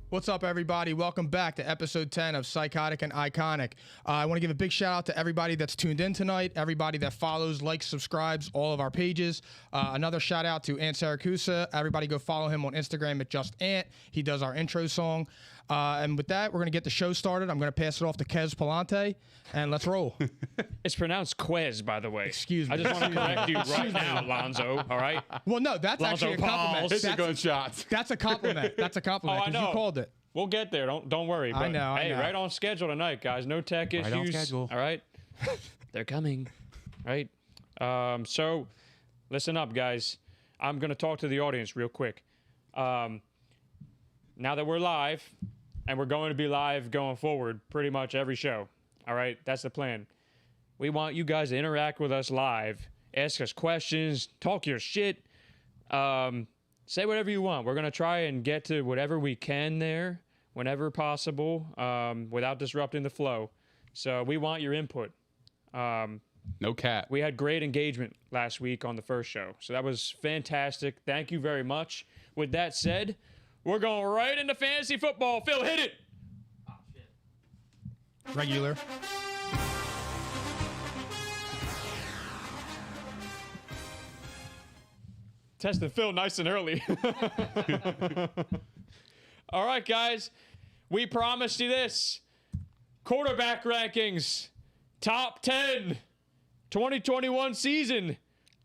What's up, everybody? Welcome back to episode 10 of Psychotic and Iconic. I want to give a big shout out to everybody that's tuned in tonight, everybody that follows, likes, subscribes all of our pages. Another shout out to Ant Saracusa. Everybody go follow him on Instagram at Just Ant. He does our intro song. And with that, we're going to get the show started. I'm going to pass it off to Kez Palante, and let's roll. It's pronounced Quez, by the way. Excuse me. I just want to correct you right now, Lonzo. All right? Well, no, that's Lonzo actually a compliment. Pauls. Hit the gunshots. That's a compliment. That's a compliment, Oh, I because you know. called it. We'll get there. Don't worry. But, I know. Hey, right on schedule tonight, guys. No tech issues. on schedule. All right? They're coming. Right? So, listen up, guys. I'm going to talk to the audience real quick. Now that we're live, and we're going to be live going forward pretty much every show. All right? That's the plan. We want you guys to interact with us live. Ask us questions. Talk your shit. Say whatever you want. We're going to try and get to whatever we can there whenever possible without disrupting the flow. So we want your input. No cat. We had great engagement last week on the first show. So that was fantastic. Thank you very much. With that said, we're going right into fantasy football. Phil, hit it. Oh, shit. Regular. Testing Phil nice and early. All right, guys. We promised you this. Quarterback rankings. Top 10. 2021 season.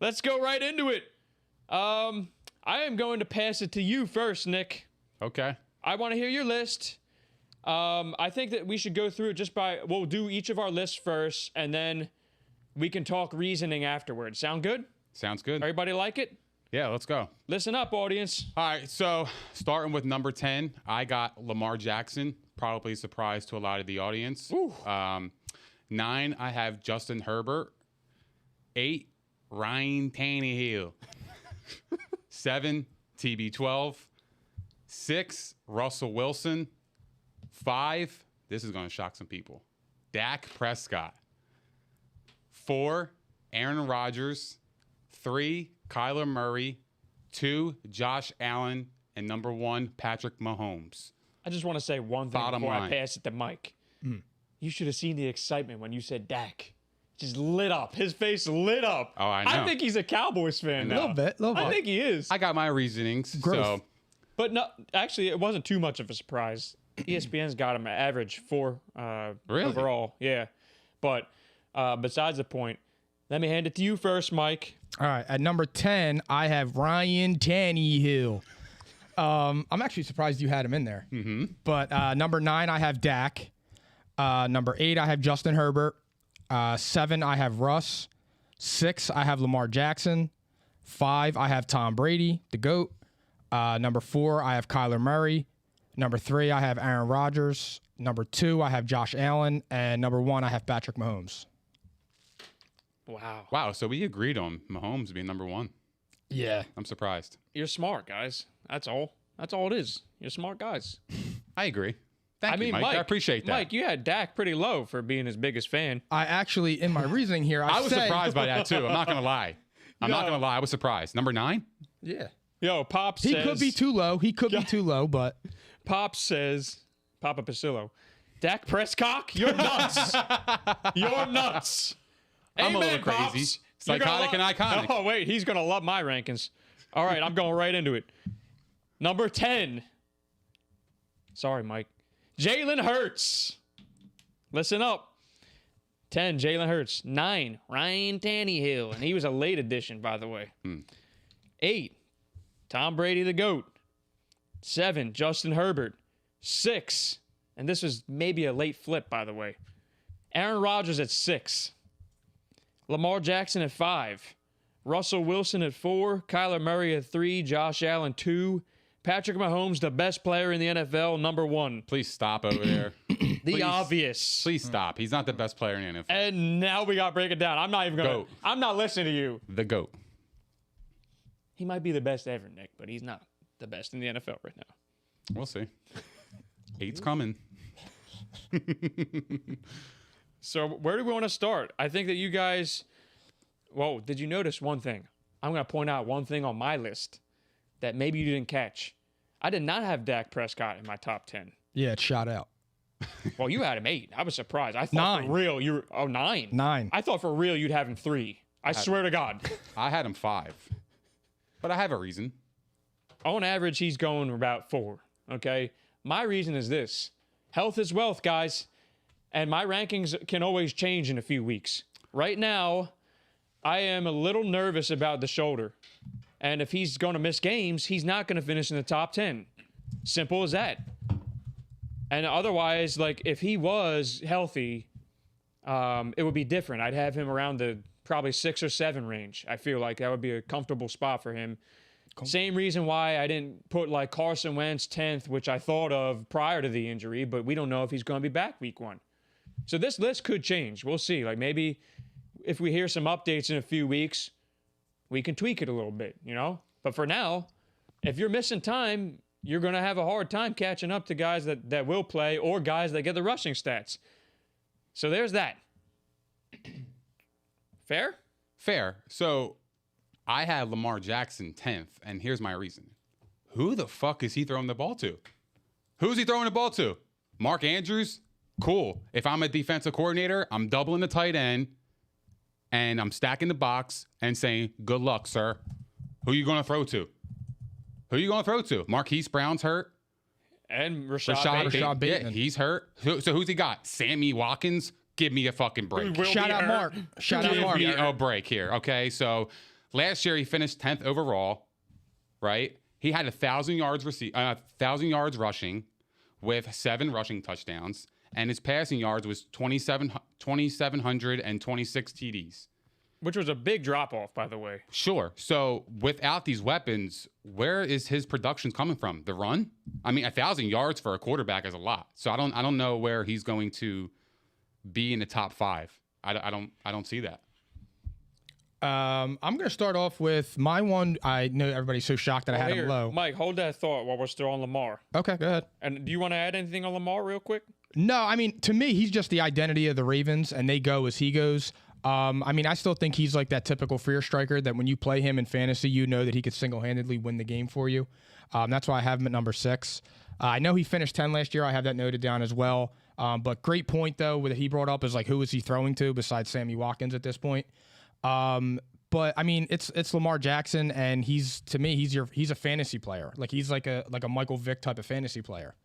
Let's go right into it. I am going to pass it to you first, Nick. Okay. I want to hear your list. I think that we should go through it we'll do each of our lists first, and then we can talk reasoning afterwards. Sound good? Sounds good. Everybody like it? Yeah, let's go. Listen up, audience. All right, so starting with number 10, I got Lamar Jackson. Probably a surprise to a lot of the audience. 9, I have Justin Herbert. 8, Ryan Tannehill. 7, TB12. 6, Russell Wilson. 5, this is going to shock some people, Dak Prescott. 4, Aaron Rodgers. 3, Kyler Murray. 2, Josh Allen. And number 1, Patrick Mahomes. I just want to say one thing Bottom before I line. pass it to Mike. You should have seen the excitement when you said Dak. Just lit up. His face lit up. Oh, I know. I think he's a Cowboys fan now. A little bit. I think he is. I got my reasonings. Growth. So, But no, actually, it wasn't too much of a surprise. ESPN's got him at average 4 Really? overall. Yeah. But besides the point, let me hand it to you first, Mike. All right, at number 10, I have Ryan Tannehill. I'm actually surprised you had him in there. Mm-hmm. But number 9, I have Dak. Number 8, I have Justin Herbert. 7, I have Russ. 6, I have Lamar Jackson. 5, I have Tom Brady, the GOAT. Number 4, I have Kyler Murray. Number 3, I have Aaron Rodgers. Number 2, I have Josh Allen. And number 1, I have Patrick Mahomes. wow, so we agreed on Mahomes being number 1. Yeah. I'm surprised. You're smart, guys. That's all. That's all it is. You're smart guys. I agree. Thank you, Mike. Mike, I appreciate that. Mike, you had Dak pretty low for being his biggest fan. I actually, in my reasoning here, I was say- surprised by that, too. I'm not going to lie. I'm not going to lie. I was surprised. Number 9? Yeah. Yo, Pops He says... could be too low. He could be too low, but... Pops says... Papa Pasillo. Dak Prescott, you're nuts. You're nuts. I'm a little Amen, crazy. Pops. You're gonna Psychotic and iconic. Oh, wait. He's going to love my rankings. All right, I'm going right into it. Number 10. Sorry, Mike. Jalen Hurts. Listen up. 10, Jalen Hurts. 9, Ryan Tannehill. And he was a late addition, by the way. 8, Tom Brady, the GOAT. 7, Justin Herbert. 6, and this was maybe a late flip, by the way, Aaron Rodgers at 6. Lamar Jackson at 5. Russell Wilson at 4. Kyler Murray at 3. Josh Allen 2. Patrick Mahomes, the best player in the NFL, number 1. Please stop over there. The obvious. Please stop. He's not the best player in the NFL. And now we got to break it down. I'm not even going Goat. to. I'm not listening to you. The GOAT. He might be the best ever, Nick, but he's not the best in the NFL right now. We'll see. 8's coming. So where do we want to start? I think that you guys... Whoa, did you notice one thing? I'm going to point out one thing on my list that maybe you didn't catch. I did not have Dak Prescott in my top 10. Yeah, it's shot out. Well, you had him 8. I was surprised. I thought 9. for real you were 9. 9. I thought for real you'd have him 3. I swear to God. I had him 5, but I have a reason. On average, he's going about 4. Okay. My reason is this: health is wealth, guys, and my rankings can always change in a few weeks. Right now, I am a little nervous about the shoulder, and if he's going to miss games, he's not going to finish in the top 10. Simple as that. And otherwise, like if he was healthy, it would be different. I'd have him around the probably 6 or 7 range. I feel like that would be a comfortable spot for him. Same reason why I didn't put like Carson Wentz 10th, which I thought of prior to the injury, but we don't know if he's going to be back week 1. So this list could change. We'll see. Like maybe if we hear some updates in a few weeks, we can tweak it a little bit, you know? But for now, if you're missing time, you're going to have a hard time catching up to guys that will play or guys that get the rushing stats. So there's that. Fair? Fair. So I had Lamar Jackson 10th, and here's my reason. Who the fuck is he throwing the ball to? Who's he throwing the ball to? Mark Andrews? Cool. If I'm a defensive coordinator, I'm doubling the tight end, and I'm stacking the box and saying, good luck, sir. Who you going to throw to? Who you going to throw to? Marquise Brown's hurt. And Rashad Bateman. Yeah, he's hurt. So who's he got? Sammy Watkins? Give me a fucking break. Shout out Mark. Shout out Mark. Give me a break here, okay? So last year he finished 10th overall, right? He had 1,000 yards rushing with 7 rushing touchdowns, and his passing yards was 2,726 TDs. Which was a big drop-off, by the way. Sure. So without these weapons, where is his production coming from? The run? I mean, 1,000 yards for a quarterback is a lot. So I don't know where he's going to be in the top 5. I don't see that. I'm going to start off with my one. I know everybody's so shocked that I had him low. Mike, hold that thought while we're still on Lamar. Okay, go ahead. And do you want to add anything on Lamar real quick? No, I mean, to me, he's just the identity of the Ravens, and they go as he goes. I mean, I still think he's like that typical fear striker that when you play him in fantasy, you know that he could single-handedly win the game for you. That's why I have him at number 6. I know he finished 10 last year. I have that noted down as well. But great point, though, that he brought up is like, who is he throwing to besides Sammy Watkins at this point? But I mean, it's Lamar Jackson, and he's a fantasy player. Like he's like a Michael Vick type of fantasy player.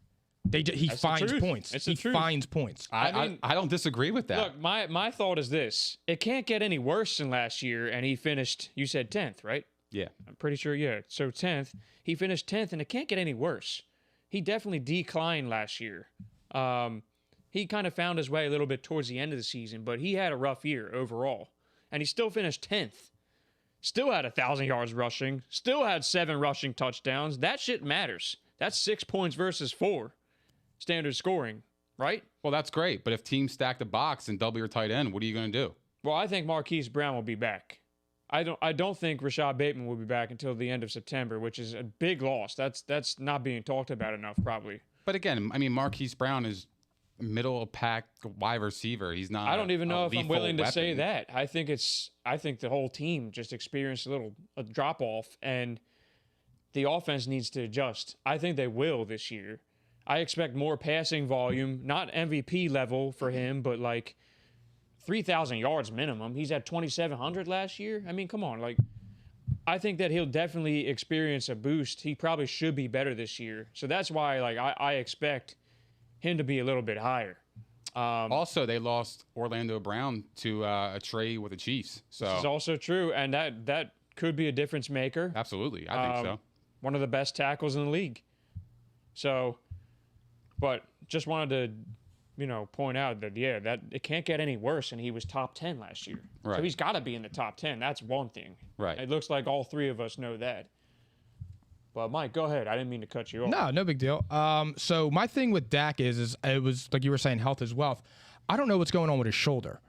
He finds points. He finds points. I don't disagree with that. Look, my thought is this: it can't get any worse than last year, and he finished. You said 10th, right? Yeah, I'm pretty sure. Yeah, so 10th. He finished 10th, and it can't get any worse. He definitely declined last year. He kind of found his way a little bit towards the end of the season, but he had a rough year overall, and he still finished 10th. Still had 1,000 yards rushing. Still had 7 rushing touchdowns. That shit matters. That's 6 points versus 4. Standard scoring, right? Well, that's great. But if teams stack the box and double your tight end, what are you going to do? Well, I think Marquise Brown will be back. I don't think Rashad Bateman will be back until the end of September, which is a big loss. That's not being talked about enough, probably. But again, I mean, Marquise Brown is middle of pack wide receiver. He's not. I don't even know if I'm willing to say weapon. that. I think the whole team just experienced a drop off, and the offense needs to adjust. I think they will this year. I expect more passing volume, not MVP level for him, but like 3,000 yards minimum. He's at 2,700 last year. I mean, come on. Like, I think that he'll definitely experience a boost. He probably should be better this year. So that's why, like, I expect him to be a little bit higher. Also, they lost Orlando Brown to a trade with the Chiefs. So this is also true, and that could be a difference maker. Absolutely, I think so. One of the best tackles in the league. So, but just wanted to, point out that that it can't get any worse, and he was top 10 last year. Right. So he's got to be in the top 10. That's one thing. Right. It looks like all 3 of us know that. But Mike, go ahead. I didn't mean to cut you off. No big deal. So my thing with Dak is it was like you were saying, health is wealth. I don't know what's going on with his shoulder.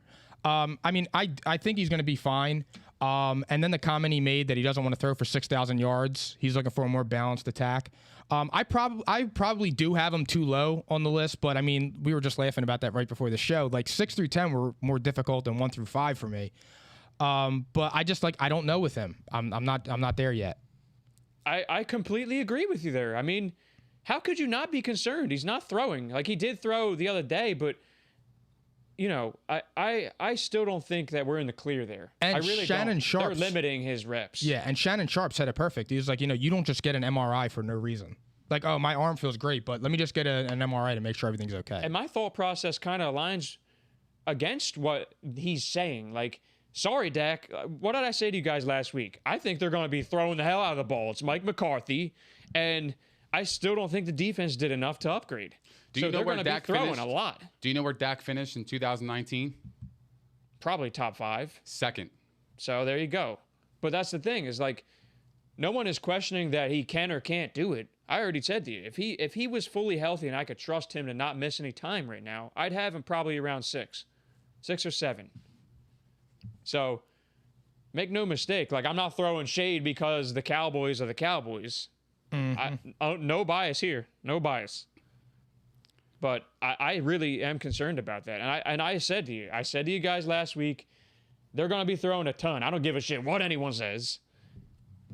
I mean, I think he's going to be fine. And then the comment he made that he doesn't want to throw for 6,000 yards. He's looking for a more balanced attack. I probably do have him too low on the list, but I mean, we were just laughing about that right before the show. Like 6 through 10 were more difficult than 1 through 5 for me. But I just I don't know with him. I'm not there yet. I completely agree with you there. I mean, how could you not be concerned? He's not throwing. Like, he did throw the other day, but, you know, I still don't think that we're in the clear there. And I really Shannon don't. Sharp's, They're limiting his reps. Yeah, and Shannon Sharp said it perfect. He was like, you know, you don't just get an MRI for no reason. Like, oh, my arm feels great, but let me just get an MRI to make sure everything's okay. And my thought process kind of aligns against what he's saying. Like, sorry, Dak. What did I say to you guys last week? I think they're going to be throwing the hell out of the ball. It's Mike McCarthy, and I still don't think the defense did enough to upgrade. Do you know where Dak throwing finished? A lot? Do you know where Dak finished in 2019? Probably top 5. Second. So there you go. But that's the thing is, like, no one is questioning that he can or can't do it. I already said to you, if he was fully healthy and I could trust him to not miss any time right now, I'd have him probably around 6 or 7. So make no mistake, like, I'm not throwing shade because the Cowboys are the Cowboys. No bias here, no bias. But I really am concerned about that. And I said to you guys last week, they're going to be throwing a ton. I don't give a shit what anyone says.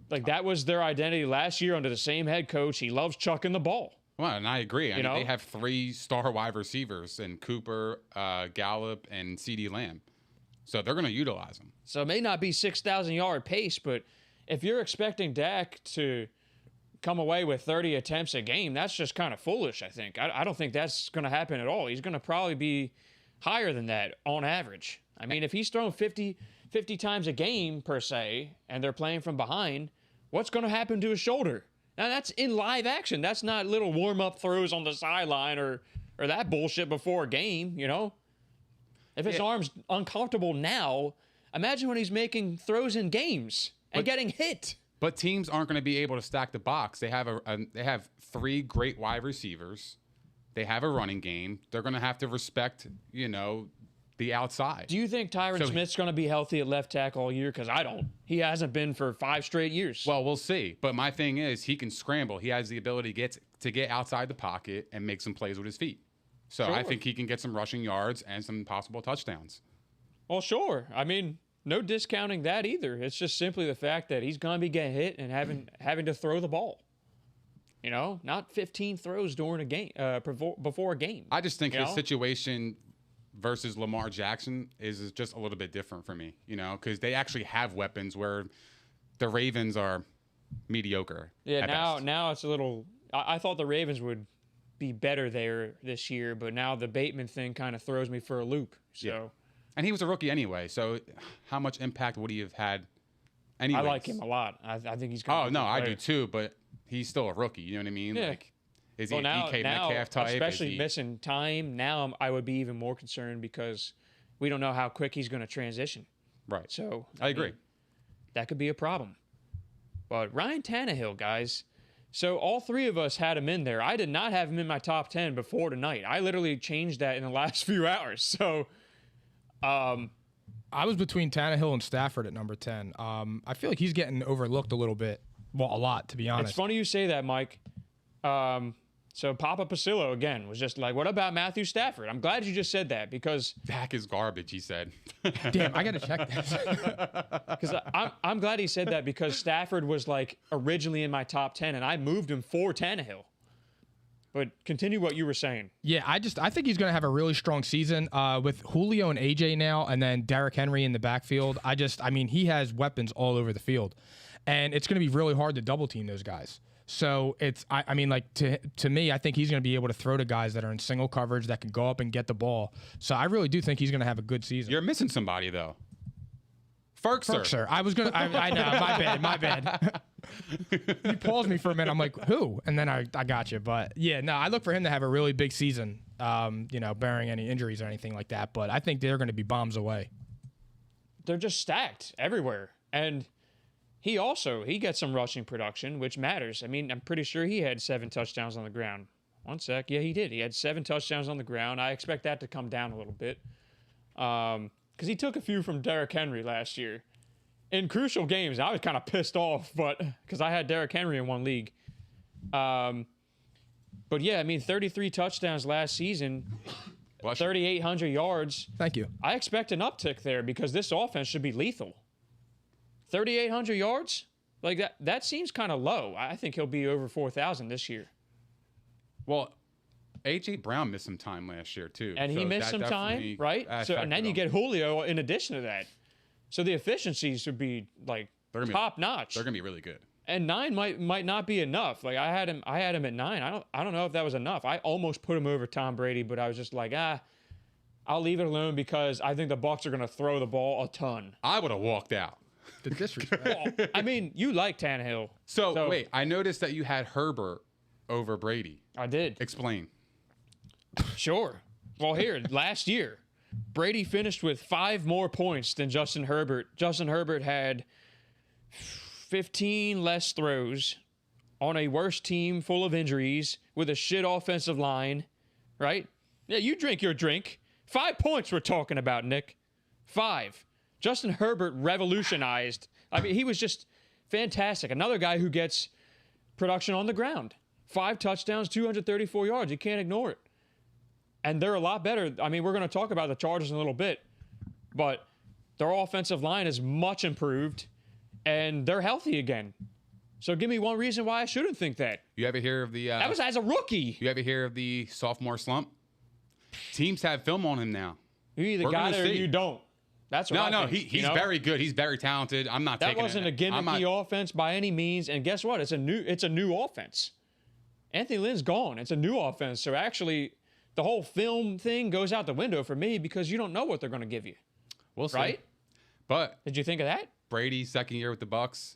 Like, that was their identity last year under the same head coach. He loves chucking the ball. Well, and I agree. I mean, they have 3 star wide receivers in Cooper, Gallup, and CeeDee Lamb. So they're going to utilize them. So it may not be 6,000-yard pace, but if you're expecting Dak to come away with 30 attempts a game, that's just kind of foolish, I think. I don't think that's going to happen at all. He's going to probably be higher than that on average. I mean, if he's thrown 50 times a game, per se, and they're playing from behind, what's going to happen to his shoulder? Now, that's in live action. That's not little warm-up throws on the sideline or that bullshit before a game, you know? If his arm's uncomfortable now, imagine when he's making throws in games and getting hit. But teams aren't going to be able to stack the box. They have they have 3 great wide receivers. They have a running game. They're going to have to respect, you know, the outside. Do you think Tyron Smith's going to be healthy at left tackle all year? Because I don't. He hasn't been for 5 straight years. Well, we'll see. But my thing is, he can scramble. He has the ability to get outside the pocket and make some plays with his feet. So I think he can get some rushing yards and some possible touchdowns. Well, sure. I mean, no discounting that either. It's just simply the fact that he's going to be getting hit and having to throw the ball. You know, not 15 throws during a game, before a game. I just think his situation versus Lamar Jackson is just a little bit different for me, you know, because they actually have weapons where the Ravens are mediocre. Yeah, now it's a little. I thought the Ravens would be better there this year, but now the Bateman thing kind of throws me for a loop. So, yeah. And he was a rookie anyway, so how much impact would he have had? Anyways? I like him a lot. I think he's. Oh no, I do too, but he's still a rookie. You know what I mean? Yeah. Like, is he an EK Metcalf type? Especially missing time. Now I would be even more concerned because we don't know how quick he's going to transition. Right. So I agree. mean, that could be a problem. But Ryan Tannehill, guys. So all 3 of us had him in there. I did not have him in my top 10 before tonight. I literally changed that in the last few hours. So, I was between Tannehill and Stafford at number 10. I feel like he's getting overlooked a little bit. Well, a lot, to be honest. It's funny you say that, Mike. So Papa Pasillo, again, was just like, what about Matthew Stafford? I'm glad you just said that because... Dak is garbage, he said. Damn, I got to check this. Because I'm glad he said that because Stafford was like originally in my top 10 and I moved him for Tannehill. But continue what you were saying. Yeah, I think he's going to have a really strong season with Julio and AJ now and then Derrick Henry in the backfield. I mean, he has weapons all over the field. And it's going to be really hard to double team those guys. So I mean, like to me, I think he's going to be able to throw to guys that are in single coverage that can go up and get the ball. So I really do think he's going to have a good season. You're missing somebody though. Ferkser. I was going to, I know, my bad. You paused me for a minute. I'm like, who? And then I got you. But yeah, no, I look for him to have a really big season, you know, bearing any injuries or anything like that. But I think they're going to be bombs away. They're just stacked everywhere. And he gets some rushing production, which matters. I mean, I'm pretty sure he had 7 touchdowns on the ground. One sec. Yeah, he did. He had 7 touchdowns on the ground. I expect that to come down a little bit. Because he took a few from Derrick Henry last year. In crucial games, I was kind of pissed off, but because I had Derrick Henry in one league. But yeah, I mean, 33 touchdowns last season, 3,800 yards. Thank you. I expect an uptick there because this offense should be lethal. 3,800 yards? Like that seems kind of low. I think he'll be over 4,000 this year. Well, A.J. Brown missed some time last year too, And he missed some time, right? So and then you get Julio in addition to that. So the efficiencies would be like top notch. They're gonna be really good. And 9 might not be enough. Like I had him at 9. I don't know if that was enough. I almost put him over Tom Brady, but I was just like, I'll leave it alone because I think the Bucs are gonna throw the ball a ton. I would have walked out. The disrespect. Well, I mean, you like Tannehill. So wait, I noticed that you had Herbert over Brady. I did. Explain. Sure. Well, here, last year, Brady finished with 5 more points than Justin Herbert. Justin Herbert had 15 less throws on a worse team full of injuries with a shit offensive line, right? Yeah, you drink your drink. 5 points we're talking about, Nick. 5. Justin Herbert revolutionized. I mean, he was just fantastic. Another guy who gets production on the ground. 5 touchdowns, 234 yards. You can't ignore it. And they're a lot better. I mean, we're going to talk about the Chargers in a little bit, but their offensive line is much improved, and they're healthy again. So give me one reason why I shouldn't think that. You ever hear of the... that was as a rookie. You ever hear of the sophomore slump? Teams have film on him now. You either got it or you don't. That's what I think. He's very good. He's very talented. I'm not taking it. That wasn't a gimmicky offense by any means. And guess what? It's a new offense. Anthony Lynn's gone. It's a new offense. So actually, the whole film thing goes out the window for me because you don't know what they're going to give you. We'll see. Right? But did you think of that? Brady, second year with the Bucs,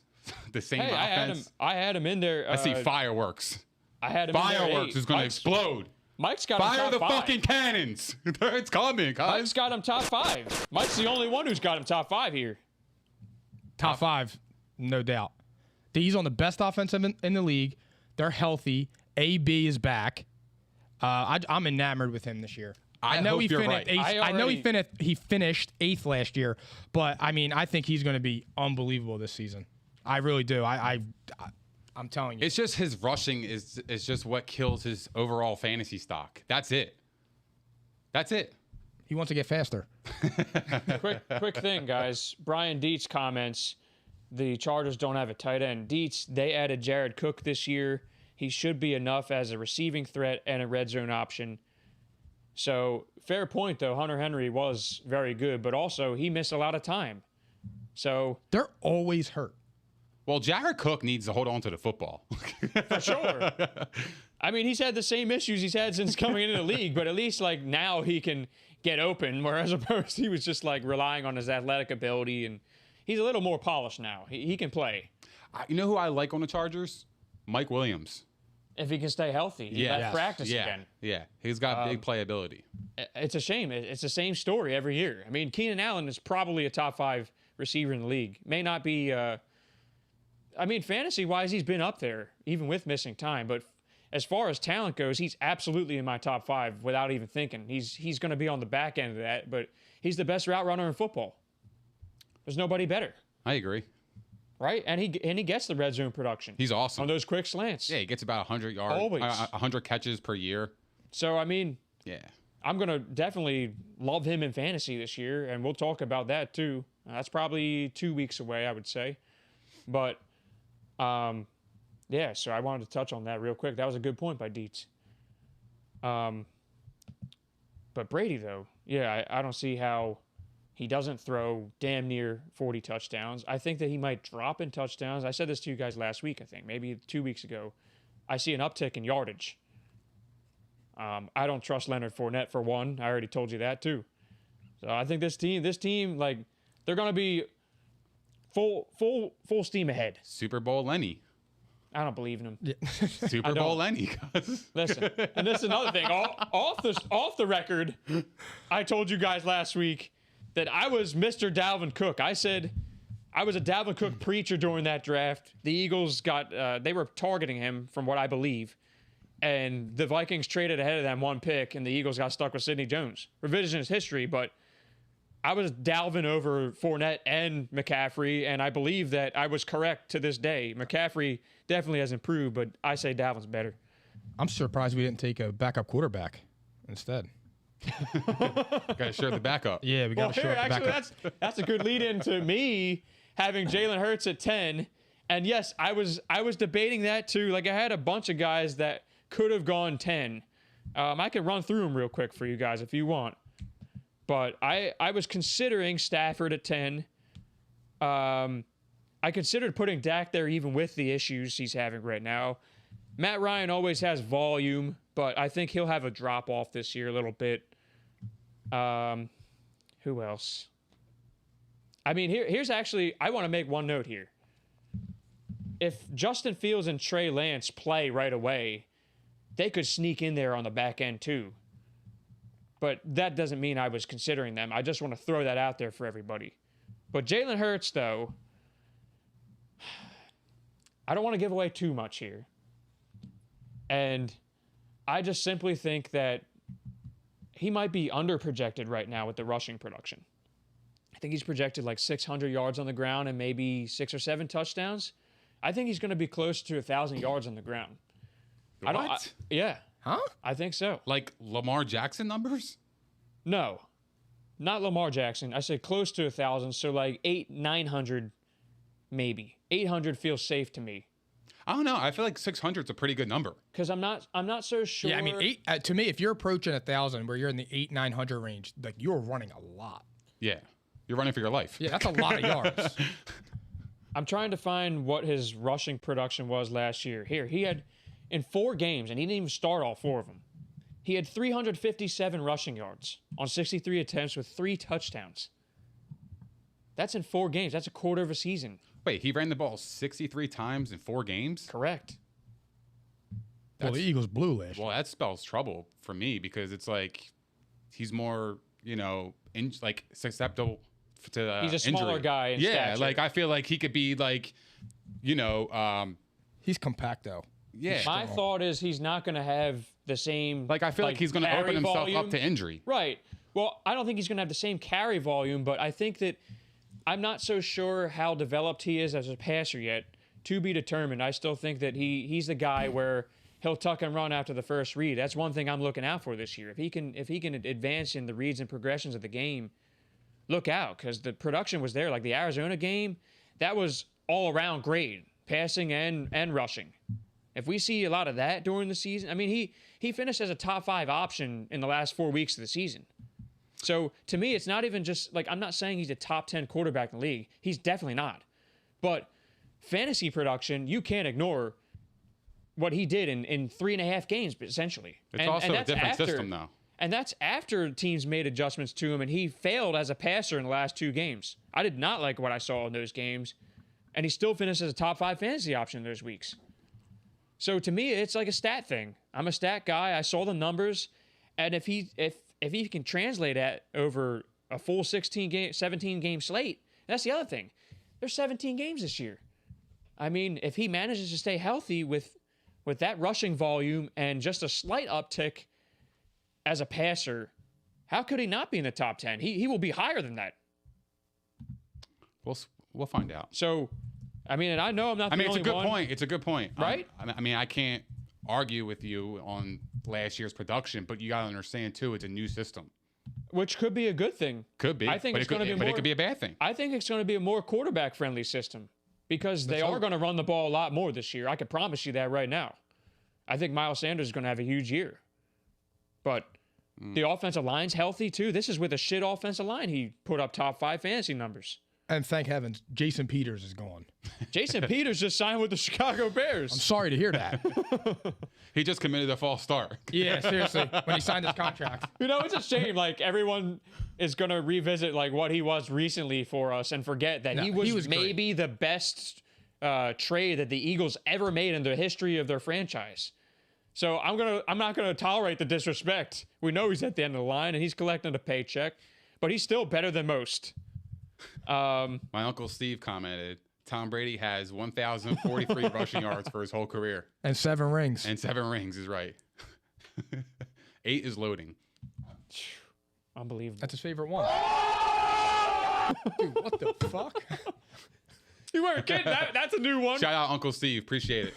the same offense. I had him in there. I see fireworks. I had him fireworks is going to explode. Mike's got him Fire top the 5. fucking cannons. It's coming, guys. Mike's got him top 5. Mike's the only one who's got him top 5 here. Top 5, no doubt. He's on the best offensive in the league. They're healthy. AB is back. I'm enamored with him this year. I know he finished. Right. I know he finished 8th last year, but I mean, I think he's going to be unbelievable this season. I really do. I'm telling you. It's just his rushing is just what kills his overall fantasy stock. That's it. That's it. He wants to get faster. Quick thing, guys. Brian Dietz comments, the Chargers don't have a tight end. Dietz, they added Jared Cook this year. He should be enough as a receiving threat and a red zone option. So, fair point, though. Hunter Henry was very good, but also he missed a lot of time. So they're always hurt. Well, Jared Cook needs to hold on to the football. For sure. I mean, he's had the same issues he's had since coming into the league, but at least like now he can get open, whereas opposed he was just like relying on his athletic ability, and he's a little more polished now. He can play. You know who I like on the Chargers? Mike Williams. If he can stay healthy, practice again. Yeah, he's got big playability. It's a shame. It's the same story every year. I mean, Keenan Allen is probably a top 5 receiver in the league. May not be. I mean, fantasy-wise, he's been up there, even with missing time. But as far as talent goes, he's absolutely in my top 5 without even thinking. He's going to be on the back end of that, but he's the best route runner in football. There's nobody better. I agree. Right? And he gets the red zone production. He's awesome. On those quick slants. Yeah, he gets about 100 yards. Always. 100 catches per year. So, I mean, yeah, I'm going to definitely love him in fantasy this year, and we'll talk about that too. That's probably 2 weeks away, I would say. But, yeah, so I wanted to touch on that real quick. That was a good point by Dietz. But Brady, though, yeah, I don't see how he doesn't throw damn near 40 touchdowns. I think that he might drop in touchdowns. I said this to you guys last week, I think, maybe 2 weeks ago. I see an uptick in yardage. I don't trust Leonard Fournette for one. I already told you that too. So I think this team, like, they're going to be full steam ahead. Super Bowl Lenny. I don't believe in him. Yeah. Super Bowl Lenny. Listen, and this is another thing. Off the record, I told you guys last week that I was Mr. Dalvin Cook. I said I was a Dalvin Cook preacher during that draft. The Eagles they were targeting him from what I believe. And the Vikings traded ahead of them 1 pick, and the Eagles got stuck with Sidney Jones. Revisionist history, but I was Dalvin over Fournette and McCaffrey, and I believe that I was correct to this day. McCaffrey definitely has improved, but I say Dalvin's better. I'm surprised we didn't take a backup quarterback instead. Got to show the backup. Yeah, we got to show the backup. That's a good lead into me having Jalen Hurts at 10 And yes, I was debating that too. Like I had a bunch of guys that could have gone 10. I can run through them real quick for you guys if you want. But I was considering Stafford at 10. I considered putting Dak there even with the issues he's having right now. Matt Ryan always has volume, but I think he'll have a drop-off this year a little bit. Who else? I mean, here's actually... I want to make one note here. If Justin Fields and Trey Lance play right away, they could sneak in there on the back end too. But that doesn't mean I was considering them. I just want to throw that out there for everybody. But Jalen Hurts, though, I don't want to give away too much here. And I just simply think that he might be underprojected right now with the rushing production. I think he's projected like 600 yards on the ground and maybe 6 or 7 touchdowns. I think he's going to be close to 1,000 yards on the ground. What? Yeah. Huh? I think so. Like Lamar Jackson numbers? No, not Lamar Jackson. I said close to 1,000, so like 900 maybe. 800 feels safe to me. I don't know. I feel like 600 is a pretty good number. Because I'm not so sure. Yeah, I mean, to me, if you're approaching 1,000, where you're in the 900 range, like you're running a lot. Yeah. You're running for your life. Yeah, that's a lot of yards. I'm trying to find what his rushing production was last year. Here, he had in 4 games, and he didn't even start all 4 of them. He had 357 rushing yards on 63 attempts with 3 touchdowns. That's in 4 games. That's a quarter of a season. Wait, he ran the ball 63 times in 4 games? Correct. Well, the Eagles blew last year. Well, that spells trouble for me because it's like he's more, susceptible to He's a smaller injury. guy in stature. Like I feel like he could be like, He's compact, though. yeah. My thought is he's not going to have the same. Like I feel like he's going to carry open himself volume. up to injury. Right. Well, I don't think he's going to have the same carry volume, but I think that I'm not so sure how developed he is as a passer yet. To be determined. I still think that he's the guy where he'll tuck and run after the first read. That's one thing I'm looking out for this year. If he can advance in the reads and progressions of the game, look out, because the production was there. Like the Arizona game, that was all around great, passing and rushing. If we see a lot of that during the season, I mean, he finished as a top 5 option in the last 4 weeks of the season. So to me, it's not even just like, I'm not saying he's a top 10 quarterback in the league. He's definitely not. But fantasy production, you can't ignore what he did in 3.5 games, essentially. It's also a different system, though. And that's after teams made adjustments to him, and he failed as a passer in the last 2 games. I did not like what I saw in those games, and he still finished as a top 5 fantasy option in those weeks. So to me, it's like a stat thing. I'm a stat guy. I saw the numbers, and if he can translate that over a full 17 game slate, that's the other thing. There's 17 games this year. I mean, if he manages to stay healthy with that rushing volume and just a slight uptick as a passer, how could he not be in the top 10? He will be higher than that. We'll find out. So, I mean, and I know I'm not the only one. It's a good point. It's a good point. Right? I mean, I can't argue with you on last year's production, but you got to understand, too, it's a new system. Which could be a good thing. Could be. I think it's going to be more. But it could be a bad thing. I think it's going to be a more quarterback-friendly system because they are going to run the ball a lot more this year. I can promise you that right now. I think Miles Sanders is going to have a huge year. But the offensive line's healthy, too. This is with a shit offensive line. He put up top 5 fantasy numbers. And thank heavens, Jason Peters is gone. Jason Peters just signed with the Chicago Bears. I'm sorry to hear that. He just committed a false start. Yeah, seriously. When he signed his contract. You know, it's a shame. Like, everyone is going to revisit, like, what he was recently for us and forget that he was maybe the best trade that the Eagles ever made in the history of their franchise. So I'm not gonna tolerate the disrespect. We know he's at the end of the line and he's collecting a paycheck, but he's still better than most. My Uncle Steve commented, Tom Brady has 1,043 rushing yards for his whole career. And 7 rings. And 7 rings is right. 8 is loading. Unbelievable. That's his favorite one. Dude, what the fuck? You weren't kidding. That's a new one. Shout out Uncle Steve. Appreciate it.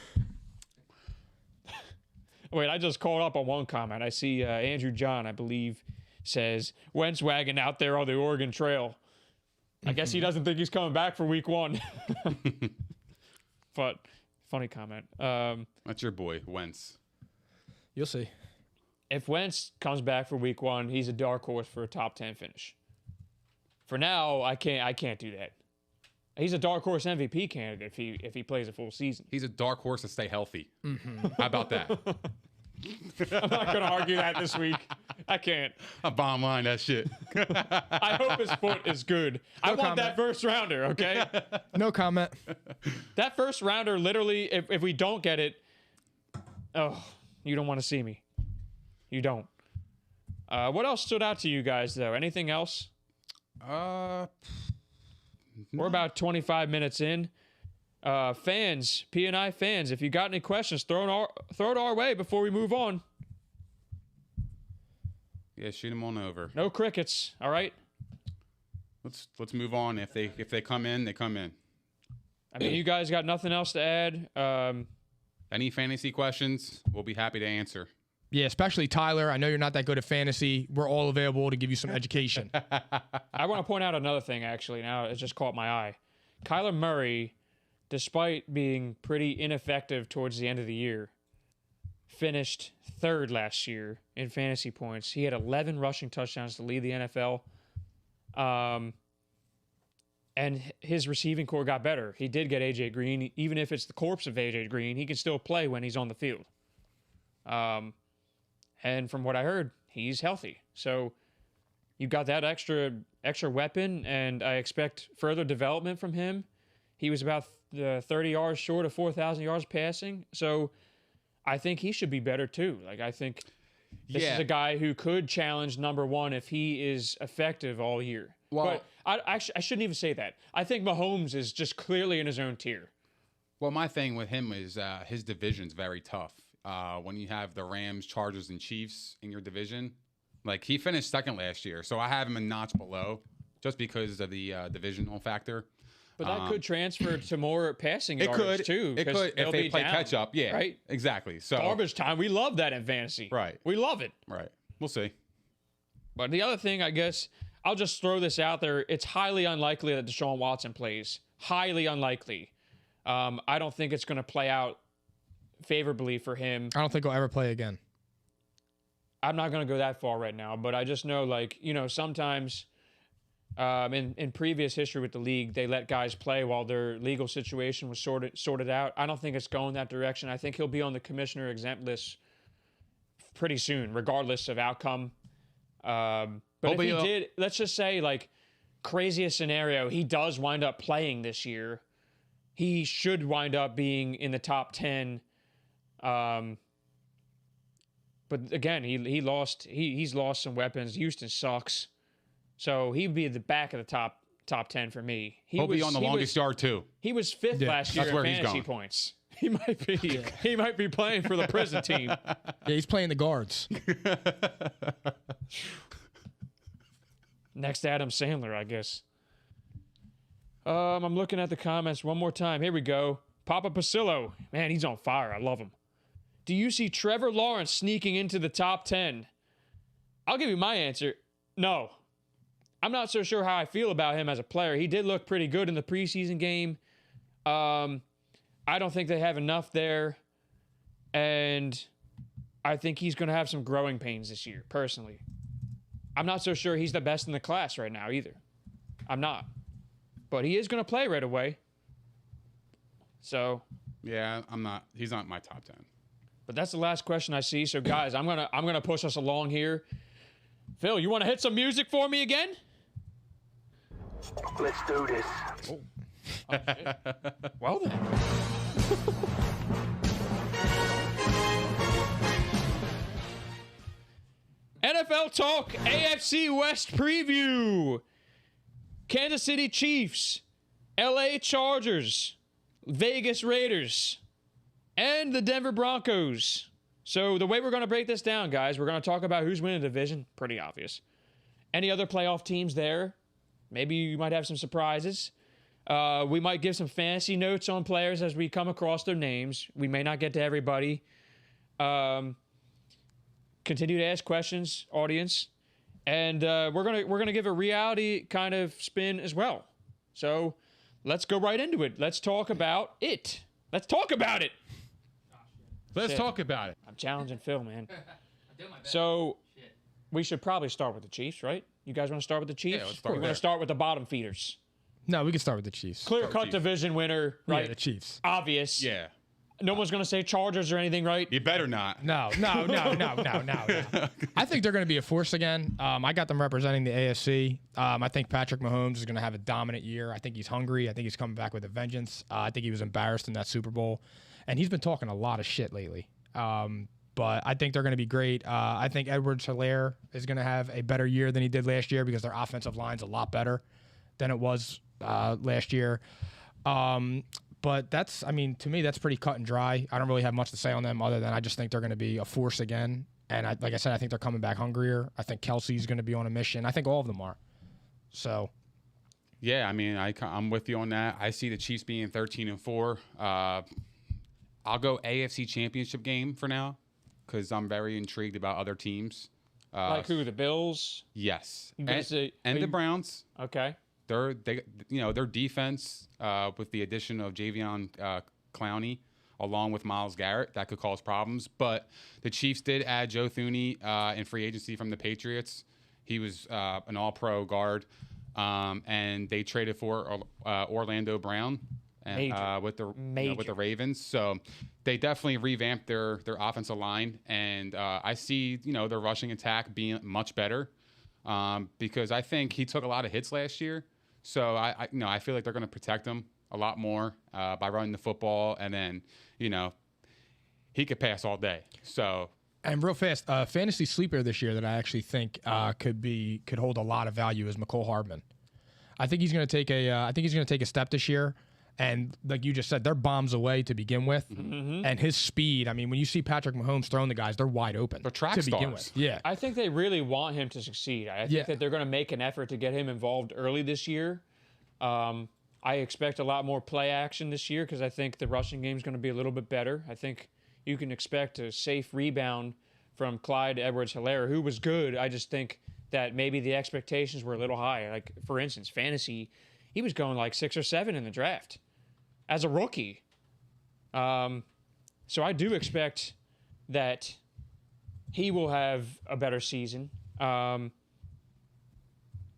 Wait, I just caught up on one comment. I see Andrew John, I believe, says, Wentz wagon out there on the Oregon Trail. I guess he doesn't think he's coming back for week 1. But funny comment. That's your boy, Wentz. You'll see. If Wentz comes back for week 1, he's a dark horse for a top 10 finish. For now, I can't do that. He's a dark horse MVP candidate if he plays a full season. He's a dark horse to stay healthy. How about that? I'm not going to argue that this week. I can't. Bottom line, that shit. I hope his foot is good. I want that first rounder, okay? No comment. That first rounder, literally, if we don't get it, oh, you don't want to see me. You don't. What else stood out to you guys, though? Anything else? No. We're about 25 minutes in. Fans, P&I fans, if you got any questions, throw it our way before we move on. Yeah, shoot them on over. No crickets, all right? Let's move on. If they come in, they come in. I mean, you guys got nothing else to add? Any fantasy questions, we'll be happy to answer. Yeah, especially Tyler. I know you're not that good at fantasy. We're all available to give you some education. I want to point out another thing, actually. Now it just caught my eye. Kyler Murray, despite being pretty ineffective towards the end of the year, finished 3rd last year in fantasy points. He had 11 rushing touchdowns to lead the NFL. And his receiving core got better. He did get A.J. Green. Even if it's the corpse of A.J. Green, he can still play when he's on the field. And from what I heard, he's healthy. So you got that extra weapon, and I expect further development from him. He was about 30 yards short of 4,000 yards passing. So I think he should be better too. Like, I think this is a guy who could challenge number 1 if he is effective all year. Well, but I shouldn't even say that. I think Mahomes is just clearly in his own tier. Well, my thing with him is his division's very tough. When you have the Rams, Chargers, and Chiefs in your division, like he finished 2nd last year, so I have him a notch below just because of the divisional factor. But that could transfer to more passing yards too. It could if they play catch up. Yeah, right. Exactly. So garbage time. We love that in fantasy. Right. We love it. Right. We'll see. But the other thing, I guess, I'll just throw this out there. It's highly unlikely that Deshaun Watson plays. Highly unlikely. I don't think it's going to play out favorably for him. I don't think he'll ever play again. I'm not going to go that far right now, but I just know, like, you know, sometimes in previous history with the league, they let guys play while their legal situation was sorted out. I don't think it's going that direction. I think he'll be on the commissioner exempt list pretty soon, regardless of outcome. But if he did, let's just say, like, craziest scenario, he does wind up playing this year. He should wind up being in the top 10. But again, he's lost some weapons. Houston sucks. So he'd be at the back of the top 10 for me. He'll be on the longest yard too. He was 5th last year in fantasy points. He might be. He might be playing for the prison team. Yeah, he's playing the guards. Next Adam Sandler, I guess. I'm looking at the comments one more time. Here we go. Papa Pasillo. Man, he's on fire. I love him. Do you see Trevor Lawrence sneaking into the top 10? I'll give you my answer. No. I'm not so sure how I feel about him as a player. He did look pretty good in the preseason game. I don't think they have enough there. And I think he's going to have some growing pains this year, personally. I'm not so sure he's the best in the class right now either. I'm not. But he is going to play right away. So. Yeah, I'm not. He's not my top 10. But that's the last question I see. So, guys, I'm gonna push us along here. Phil, you want to hit some music for me again? Let's do this. Oh shit. Well then. NFL Talk AFC West preview. Kansas City Chiefs, LA Chargers, Vegas Raiders, and the Denver Broncos. So the way we're going to break this down, guys, we're going to talk about who's winning the division. Pretty obvious. Any other playoff teams there? Maybe you might have some surprises. We might give some fantasy notes on players as we come across their names. We may not get to everybody. Continue to ask questions, audience. And we're gonna give a reality kind of spin as well. So let's go right into it. Let's talk about it. Let's talk about it. Let's Shit. talk about it. I'm challenging Phil, man. So we should probably start with the Chiefs, right? You guys want to start with the Chiefs? Yeah, let's start We're there. going to start with the bottom feeders. No, we can start with the Chiefs. Clear-cut Chiefs. division winner, right? Yeah, the Chiefs. Obvious. Yeah. No one's going to say Chargers or anything, right? You better not. No. I think they're going to be a force again. I got them representing the AFC. I think Patrick Mahomes is going to have a dominant year. I think he's hungry. I think he's coming back with a vengeance. I think he was embarrassed in that Super Bowl. And he's been talking a lot of shit lately. But I think they're going to be great. I think Edwards-Helaire is going to have a better year than he did last year because their offensive line's a lot better than it was last year. But that's, I mean, to me, that's pretty cut and dry. I don't really have much to say on them other than I just think they're going to be a force again. And like I said, I think they're coming back hungrier. I think Kelsey's going to be on a mission. I think all of them are. So. Yeah, I mean, I'm with you on that. I see the Chiefs being 13-4. I'll go AFC Championship game for now because I'm very intrigued about other teams. Like who? The Bills? Yes, You guys say- and are the you- Browns. Okay. Their defense with the addition of Javion Clowney along with Myles Garrett that could cause problems. But the Chiefs did add Joe Thuney in free agency from the Patriots. He was an All-Pro guard, and they traded for Orlando Brown and, with the Ravens. So they definitely revamped their offensive line, and I see their rushing attack being much better because I think he took a lot of hits last year. So I feel like they're going to protect him a lot more by running the football, and then he could pass all day. So. And real fast, fantasy sleeper this year that I actually think could hold a lot of value is McCole Hardman. I think he's going to take a step this year, and like you just said, they're bombs away to begin with, and his speed. I mean, when you see Patrick Mahomes throwing the guys, they're wide open. They're track to begin stars. with. Yeah, I think they really want him to succeed. I think that they're going to make an effort to get him involved early this year. I expect a lot more play action this year because I think the rushing game is going to be a little bit better. I think you can expect a safe rebound from Clyde Edwards-Helaire, who was good. I just think that maybe the expectations were a little high. Like, for instance, fantasy, he was going like 6 or 7 in the draft as a rookie. So I do expect that he will have a better season. And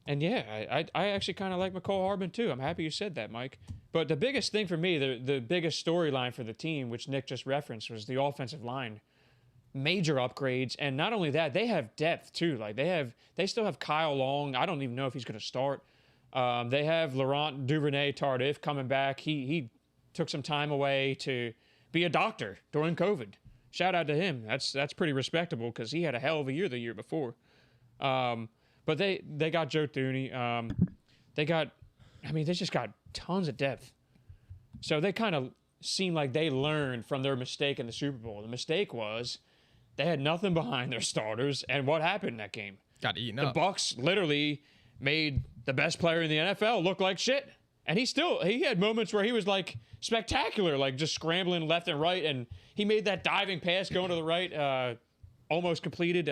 yeah, I actually kind of like McCole Hardman too. I'm happy you said that, Mike. But the biggest thing for me, the biggest storyline for the team, which Nick just referenced, was the offensive line. Major upgrades, and not only that, they have depth too. Like they still have Kyle Long. I don't even know if he's going to start. They have Laurent Duvernay-Tardif coming back. He took some time away to be a doctor during COVID. Shout out to him. That's pretty respectable because he had a hell of a year the year before. But they got Joe Thuney. They just got tons of depth. So they kind of seem like they learned from their mistake in the Super Bowl. The mistake was they had nothing behind their starters, and what happened in that game? got eaten The up. Bucs literally made the best player in the NFL look like shit. And he had moments where he was like spectacular, like just scrambling left and right, and he made that diving pass going to the right, almost completed,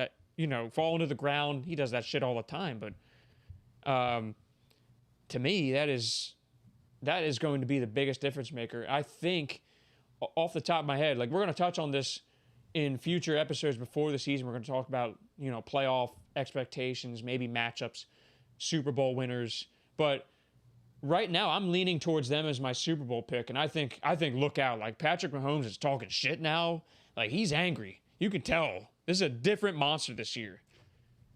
falling to the ground. He does that shit all the time, but to me, that is going to be the biggest difference maker. I think, off the top of my head, like we're going to touch on this in future episodes before the season. We're going to talk about, playoff expectations, maybe matchups, Super Bowl winners. But right now, I'm leaning towards them as my Super Bowl pick. And I think look out. Like Patrick Mahomes is talking shit now. Like he's angry. You can tell. This is a different monster this year.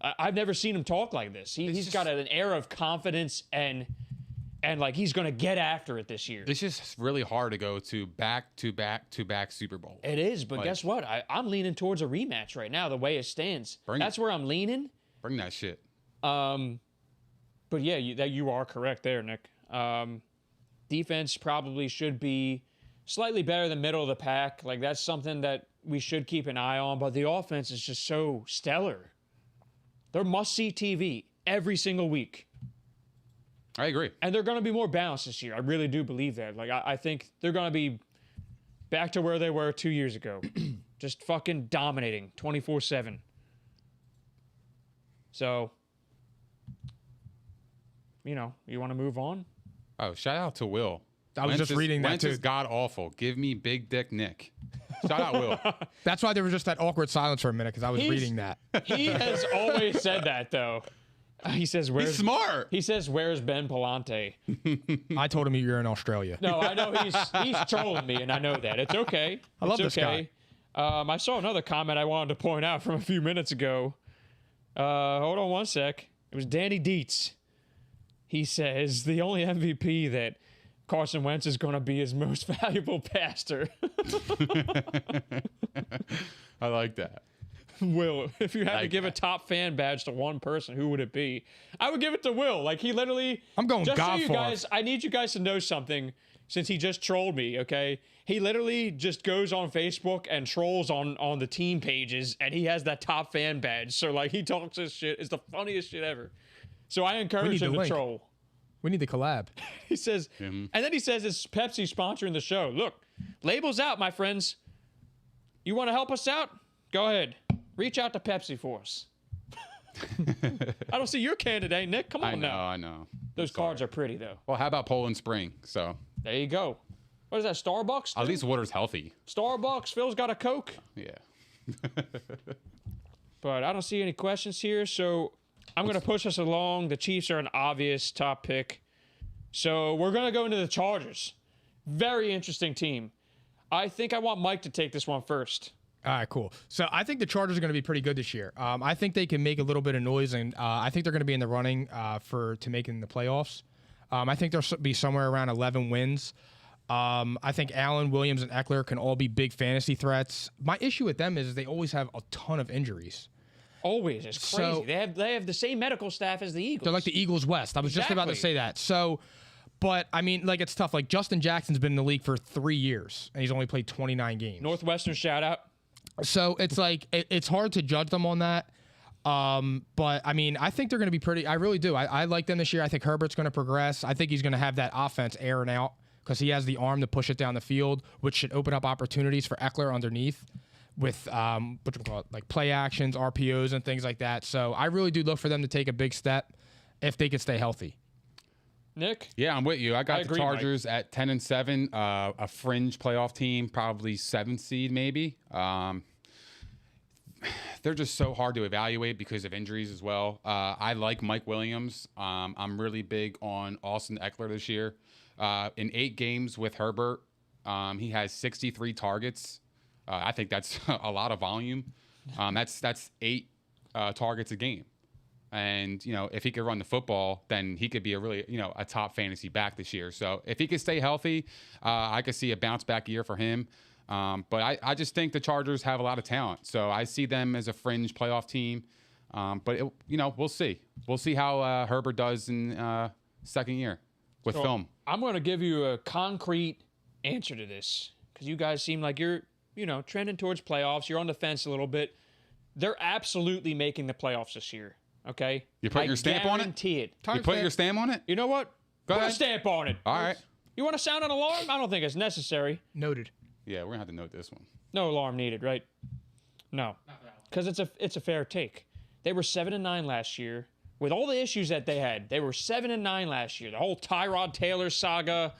I've never seen him talk like this. He's got an air of confidence and like he's going to get after it this year. It's just really hard to go to back Super Bowl. It is, but guess what? I'm leaning towards a rematch right now, the way it stands. That's where I'm leaning. Bring that shit. But yeah, you are correct there, Nick. Defense probably should be slightly better than middle of the pack. Like that's something that we should keep an eye on, but the offense is just so stellar. They're must-see TV every single week. I agree. And they're going to be more balanced this year. I really do believe that. Like, I think they're going to be back to where they were 2 years ago. Just fucking dominating 24/7. So, you want to move on? Oh, shout out to Will. I was just reading that Wentz too. is god awful. Give me Big Dick Nick. Shout out Will. That's why there was just that awkward silence for a minute because I was reading that. He has always said that though. He says, "Where's He's smart." He says, "Where's Ben Palante?" I told him you're in Australia. No, I know he's trolling me, and I know that. It's okay. I love this guy. I saw another comment I wanted to point out from a few minutes ago. Hold on one sec. It was Danny Dietz. He says the only MVP that Carson Wentz is going to be his most valuable pastor. I like that. Will, if you had to give a top fan badge to one person, who would it be? I would give it to Will. Like, he literally... I'm going just God so you for guys, I need you guys to know something, since he just trolled me, okay? He literally just goes on Facebook and trolls on the team pages, and he has that top fan badge. So, like, he talks this shit. It's the funniest shit ever. So I encourage him to troll. We need the collab. He says... And then he says it's Pepsi sponsoring the show. Look, labels out, my friends. You want to help us out? Go ahead. Reach out to Pepsi for us. I don't see your candidate, Nick. Come on now. I know. Those cards are pretty, though. Well, how about Poland Spring? So there you go. What is that, Starbucks? At least water's healthy. Starbucks. Phil's got a Coke. Yeah. But I don't see any questions here, so I'm going to push us along. The Chiefs are an obvious top pick. So we're going to go into the Chargers. Very interesting team. I think I want Mike to take this one first. All right, cool. So I think the Chargers are going to be pretty good this year. I think they can make a little bit of noise, and I think they're going to be in the running to making the playoffs. I think they'll be somewhere around 11 wins. I think Allen, Williams, and Eckler can all be big fantasy threats. My issue with them is they always have a ton of injuries. Always. It's crazy. So, they have the same medical staff as the Eagles. They're like the Eagles West. I was just about to say that. So, but, I mean, like, it's tough. Like, Justin Jackson's been in the league for 3 years, and he's only played 29 games. Northwestern shout-out. So it's like it's hard to judge them on that. But I mean, I think they're going to be pretty. I really do. I like them this year. I think Herbert's going to progress. I think he's going to have that offense airing out because he has the arm to push it down the field, which should open up opportunities for Eckler underneath with what you call it, like play actions, RPOs, and things like that. So I really do look for them to take a big step if they could stay healthy. Nick? Yeah, I'm with you. I got I the agree, Chargers at 10-7, a fringe playoff team, probably 7th seed maybe. They're just so hard to evaluate because of injuries as well. I like Mike Williams. I'm really big on Austin Eckler this year. In 8 games with Herbert, he has 63 targets. I think that's a lot of volume. That's 8 targets a game. And, you know, if he could run the football, then he could be a really, you know, a top fantasy back this year. So if he could stay healthy, I could see a bounce back year for him. But I just think the Chargers have a lot of talent. So I see them as a fringe playoff team. But, you know, we'll see. We'll see how Herbert does in second year with film. I'm going to give you a concrete answer to this because you guys seem like you're, you know, trending towards playoffs. You're on the fence a little bit. They're absolutely making the playoffs this year. Okay? You putting your stamp on it? Guarantee it. You putting your stamp on it? You know what? Put a stamp on it. All right. You want to sound an alarm? I don't think it's necessary. Noted. Yeah, we're going to have to note this one. No alarm needed, right? No. Because it's a fair take. They were 7-9 last year. With all the issues that they had, they were 7-9 last year. The whole Tyrod Taylor saga.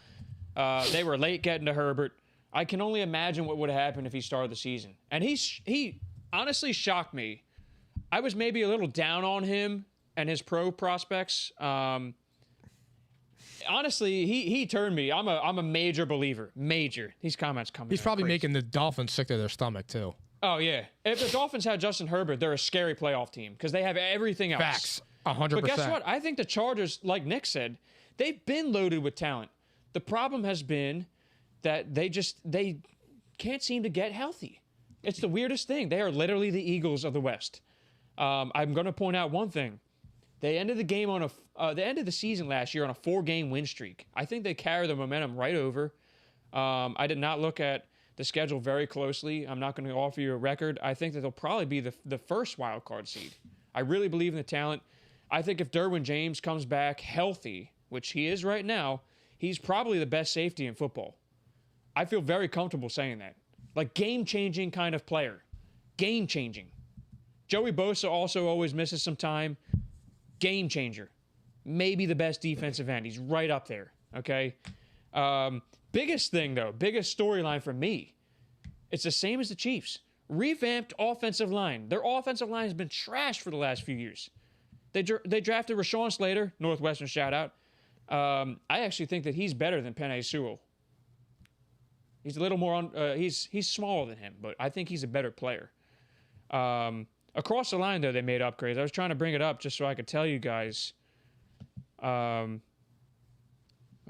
They were late getting to Herbert. I can only imagine what would have happened if he started the season. And he honestly shocked me. I was maybe a little down on him and his pro prospects. Honestly, he turned me. I'm a major believer. Major. These comments coming. He's probably making the Dolphins sick to their stomach too. Oh yeah. If the Dolphins had Justin Herbert, they're a scary playoff team because they have everything else. Facts. 100%. But guess what? I think the Chargers, like Nick said, they've been loaded with talent. The problem has been that they can't seem to get healthy. It's the weirdest thing. They are literally the Eagles of the West. I'm going to point out one thing. They ended the game on the end of the season last year on a 4-game win streak. I think they carry the momentum right over. I did not look at the schedule very closely. I'm not going to offer you a record. I think that they'll probably be the first wild card seed. I really believe in the talent. I think if Derwin James comes back healthy, which he is right now, he's probably the best safety in football. I feel very comfortable saying that. Like game-changing kind of player. Game-changing. Joey Bosa also always misses some time. Game changer. Maybe the best defensive end. He's right up there, okay? Biggest thing, though, biggest storyline for me, it's the same as the Chiefs. Revamped offensive line. Their offensive line has been trashed for the last few years. They drafted Rashawn Slater, Northwestern shout out. I actually think that he's better than Penei Sewell. He's a little more on. He's smaller than him, but I think he's a better player. Across the line, though, they made upgrades. I was trying to bring it up just so I could tell you guys. Let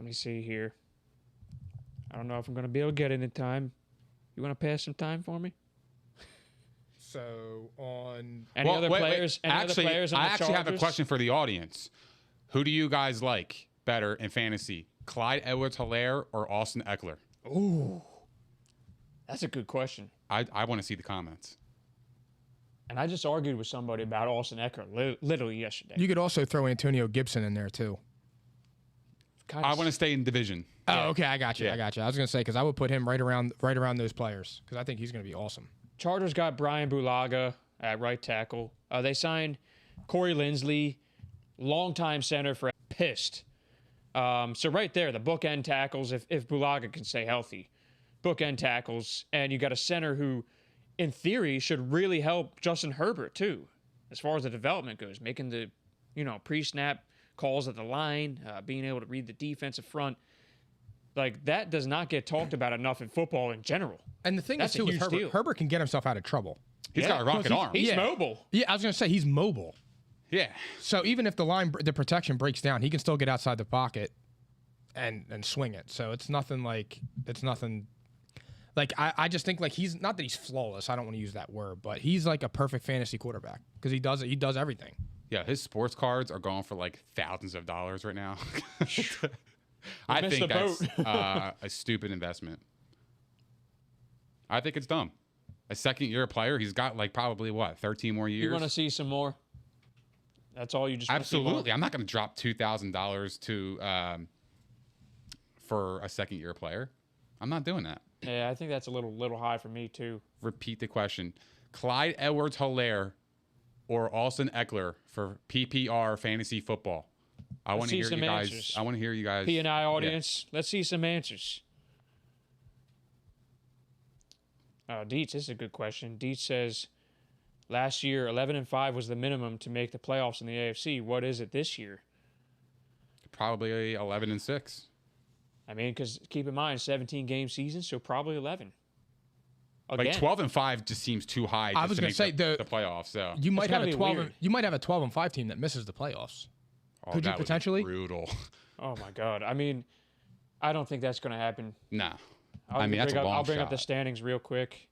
me see here. I don't know if I'm going to be able to get it in time. You want to pass some time for me? So on Any other players? Any other players on the I actually have a Chargers? question for the audience. Who do you guys like better in fantasy? Clyde Edwards-Helaire or Austin Eckler? Ooh, that's a good question. I want to see the comments. And I just argued with somebody about Austin Eckler literally yesterday. you could also throw Antonio Gibson in there too. I want to stay in division. Oh, okay, I got you. Yeah. I got you. I was gonna say because I would put him right around those players because I think he's gonna be awesome. Chargers got Brian Bulaga at right tackle. They signed Corey Linsley, longtime center for pissed. So right there, the bookend tackles, if Bulaga can stay healthy, bookend tackles, and you got a center who, in theory, should really help Justin Herbert too, as far as the development goes, making the, pre-snap calls at the line, being able to read the defensive front. Like, that does not get talked about enough in football in general. And the thing That's is, too, a with huge Herbert, deal. Herbert can get himself out of trouble. He's got a rocket arm. He's Yeah. mobile. Yeah, I was gonna say he's mobile. Yeah. So even if the protection breaks down, he can still get outside the pocket and swing it. So it's nothing like I just think like he's not that he's flawless. I don't want to use that word, but he's like a perfect fantasy quarterback because he does everything. Yeah, his sports cards are going for like thousands of dollars right now. I missed think the boat. that's a stupid investment. I think it's dumb. A second-year player, he's got like probably 13 more years. You want to see some more? That's all you just wanna see more? Absolutely. I'm not going to drop $2,000 to for a second-year player. I'm not doing that. Yeah, I think that's a little high for me too. Repeat the question. Clyde Edwards-Helaire or Austin Eckler for PPR fantasy football? I want to see hear some you guys. answers. I want to hear you guys. P&I audience, let's see some answers. Dietz, this is a good question. Dietz says, last year 11-5 was the minimum to make the playoffs in the AFC. What is it this year? Probably 11-6. I mean, because keep in mind, 17-game season, so probably 11. Again. Like 12-5 just seems too high. Just I was to gonna make say the playoffs. So You might have gotta a be 12. weird. You might have a 12-5 team that misses the playoffs. Could you that would be potentially? brutal? Oh my God. I mean, I don't think that's going to happen. Nah. I'll That's a long I'll bring up the shot. standings real quick.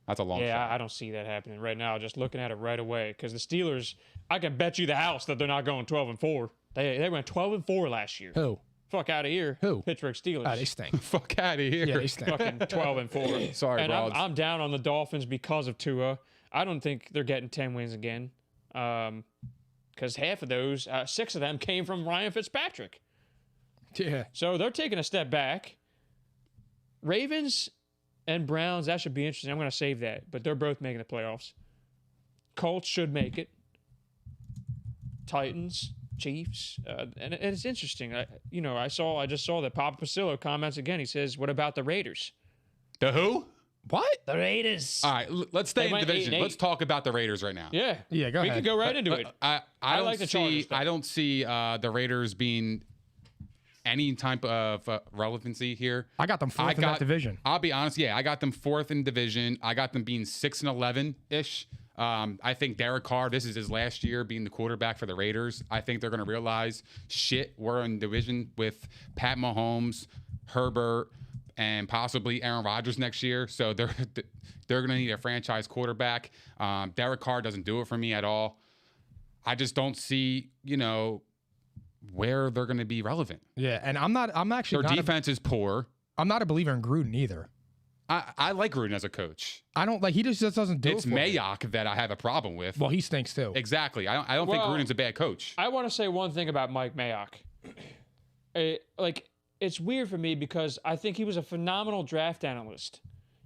That's a long Yeah, shot. I don't see that happening right now. Just looking at it right away, because the Steelers, I can bet you the house that they're not going 12-4. They went 12-4 last year. Who? Fuck out of here. Who? Pittsburgh Steelers. Oh, they stink. Fuck out of here. Yeah, they stink. Fucking 12-4. Sorry, and broads. I'm down on the Dolphins because of Tua. I don't think they're getting 10 wins again. Because half of those, 6 of them came from Ryan Fitzpatrick. Yeah. So they're taking a step back. Ravens and Browns, that should be interesting. I'm going to save that, but they're both making the playoffs. Colts should make it. Titans, Chiefs, and it's interesting. I just saw that Papa Pasillo comments again. He says, "What about the Raiders?" The who? What? The Raiders. All right, let's stay They in went division. 8-8. Let's talk about the Raiders right now. Yeah. Yeah, go we ahead. could go right into it. I don't like the Chargers, though. I don't see the Raiders being any type of relevancy here. I got them fourth in that division. I'll be honest. Yeah, I got them 4th in division. I got them being 6-11 ish. I think Derek Carr, this is his last year being the quarterback for the Raiders. I think they're going to realize, shit, we're in division with Pat Mahomes, Herbert, and possibly Aaron Rodgers next year. So they're going to need a franchise quarterback. Derek Carr doesn't do it for me at all. I just don't see, where they're going to be relevant. Yeah, and I'm actually Their not defense is poor. I'm not a believer in Gruden either. I like Gruden as a coach. I don't like. He just doesn't do It's it for me. Mayock that I have a problem with. Well, he stinks too. Exactly. I don't think Well, Gruden's a bad coach. I want to say one thing about Mike Mayock. It's weird for me because I think he was a phenomenal draft analyst.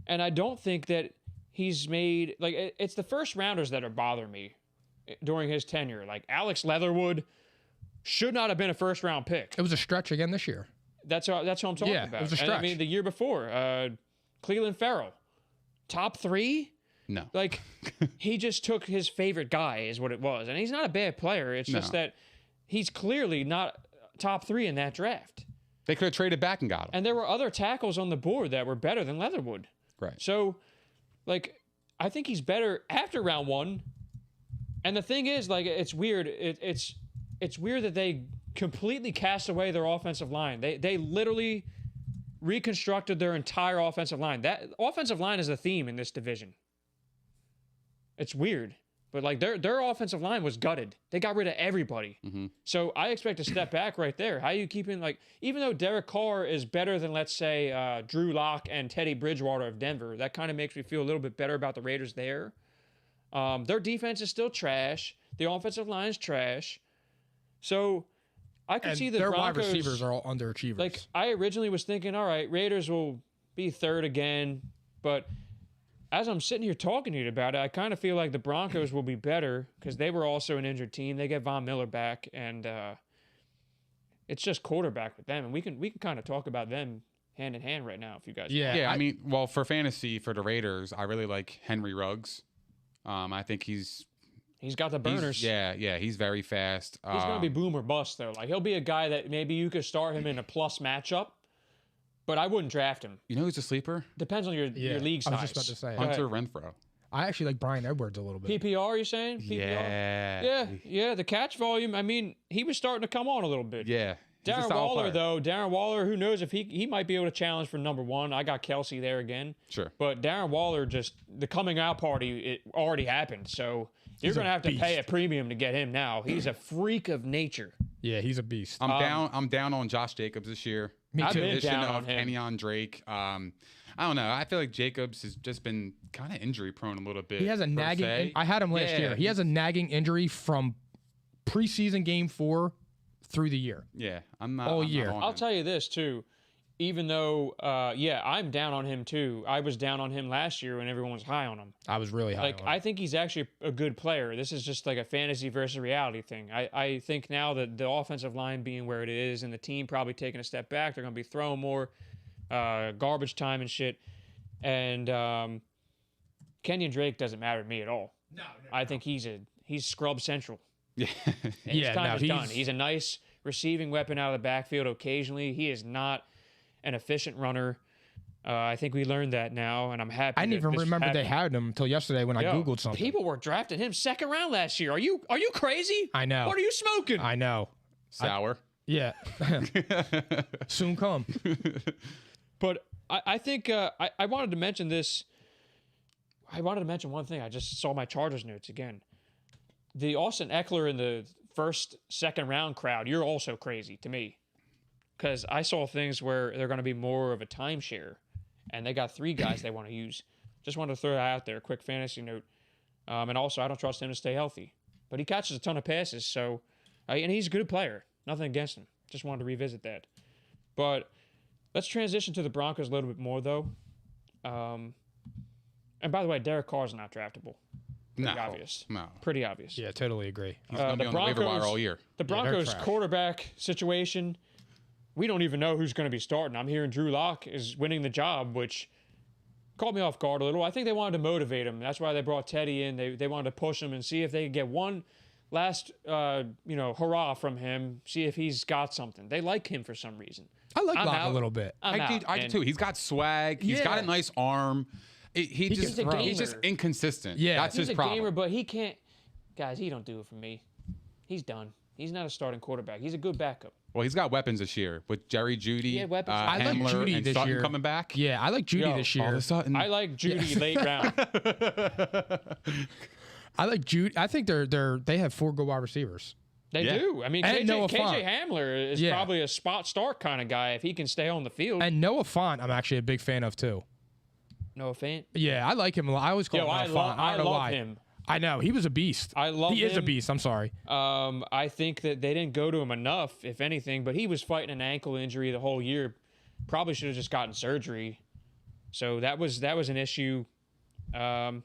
And I don't think that he's made, it's the first rounders that are bothering me during his tenure. Like Alex Leatherwood should not have been a first round pick. It was a stretch again this year. That's what I'm talking Yeah, it about. was a And, I stretch. mean, the year before, Cleveland Farrell, top 3. No. Like, he just took his favorite guy, is what it was. And he's not a bad player. It's just that he's clearly not top 3 in that draft. They could have traded back and got him. And there were other tackles on the board that were better than Leatherwood. Right. So, like, I think he's better after round 1. And the thing is, like, it's weird. It's weird that they completely cast away their offensive line. They literally reconstructed their entire offensive line. That offensive line is a theme in this division. It's weird, but like their offensive line was gutted. They got rid of everybody. So I expect a step back right there. How are you keeping, like, even though Derek Carr is better than, let's say, Drew Lock and Teddy Bridgewater of Denver, that kind of makes me feel a little bit better about the Raiders there. Their defense is still trash. The offensive line is trash. So I could see the their Broncos, wide receivers are all underachievers. like, I originally was thinking, all right, Raiders will be 3rd again, but as I'm sitting here talking to you about it, I kind of feel like the Broncos will be better because they were also an injured team. They get Von Miller back, and it's just quarterback with them. And we can kind of talk about them hand in hand right now if you guys want. Yeah, I mean, well, for fantasy, for the Raiders, I really like Henry Ruggs. I think he's got the burners. He's very fast. He's going to be boom or bust, though. Like, he'll be a guy that maybe you could start him in a plus matchup, but I wouldn't draft him. You know who's a sleeper? Depends on your league size. I was just about to say. Hunter Renfrow. I actually like Brian Edwards a little bit. PPR, you saying? PPR? Yeah, the catch volume. I mean, he was starting to come on a little bit. Yeah. he's a Darren solid Waller, player. though, Darren Waller, who knows if he might be able to challenge for number 1. I got Kelsey there again. Sure. But Darren Waller, just the coming out party, it already happened. So you're going to have to pay a premium to get him now. He's a freak of nature. Yeah, he's a beast. I'm down on Josh Jacobs this year. Me I've too. been Addition down of on him. Kenyon Drake. I don't know. I feel like Jacobs has just been kind of injury prone a little bit. He has a per nagging. se. I had him last Yeah, year. He has a nagging injury from preseason game 4 through the year. Yeah, I'm not. All I'm not year. on I'll him. tell you this, too. Even though, I'm down on him, too. I was down on him last year when everyone was high on him. I was really high. Like, on him. I think he's actually a good player. This is just like a fantasy versus reality thing. I think now that the offensive line being where it is and the team probably taking a step back, they're going to be throwing more garbage time and shit. And Kenyon Drake doesn't matter to me at all. No. I think he's scrub central. Yeah. And he's Yeah, kind no, of he's- done. He's a nice receiving weapon out of the backfield occasionally. He is not an efficient runner. I think we learned that now, and I'm happy. I didn't that even this remember they happened. had him until yesterday when I Yo, googled something. People were drafting him 2nd round last year. Are you crazy? I know. What are you smoking? I know. Sour. Yeah. Soon come. But I think I wanted to mention this. I wanted to mention one thing. I just saw my Chargers notes again. The Austin Eckler in the 1st, 2nd round crowd, you're also crazy to me. Because I saw things where they're going to be more of a timeshare. And they got 3 guys they want to use. Just wanted to throw that out there. Quick fantasy note. And also, I don't trust him to stay healthy. But he catches a ton of passes. So, and he's a good player. Nothing against him. Just wanted to revisit that. But let's transition to the Broncos a little bit more, though. And by the way, Derek Carr is not draftable. Pretty obvious. No. Pretty obvious. Yeah, totally agree. He's going to be on the waiver wire all year. The they're Broncos trash. quarterback situation, we don't even know who's going to be starting. I'm hearing Drew Lock is winning the job, which caught me off guard a little. I think they wanted to motivate him. That's why they brought Teddy in. They wanted to push him and see if they could get one last, hurrah from him, see if he's got something. They like him for some reason. I like I'm Locke out. a little bit. I do too. He's got swag. He's got a nice arm. He's a gamer. He's just inconsistent. Yeah. That's He's his a problem. gamer, but he can't. Guys, he don't do it for me. He's done. He's not a starting quarterback. He's a good backup. Well, he's got weapons this year with Jerry Judy, Yeah, weapons. I like Handler, Judy and this Sutton year. coming back. Yeah, I like Judy Yo, this All of year. a sudden, I like Judy late round. I like Judy. I think they have 4 good wide receivers. They Yeah. do. I mean, And Noah KJ Fant. Hamler is Yeah. probably a spot start kind of guy if he can stay on the field. And Noah Fant, I'm actually a big fan of too. No offense. Yeah, I like him a lot. I always call him Noah Fant. I don't know love why. him. I know he was a beast. I love He is a him. beast. I'm sorry. I think that they didn't go to him enough, if anything, but he was fighting an ankle injury the whole year. Probably should have just gotten surgery. So that was an issue. And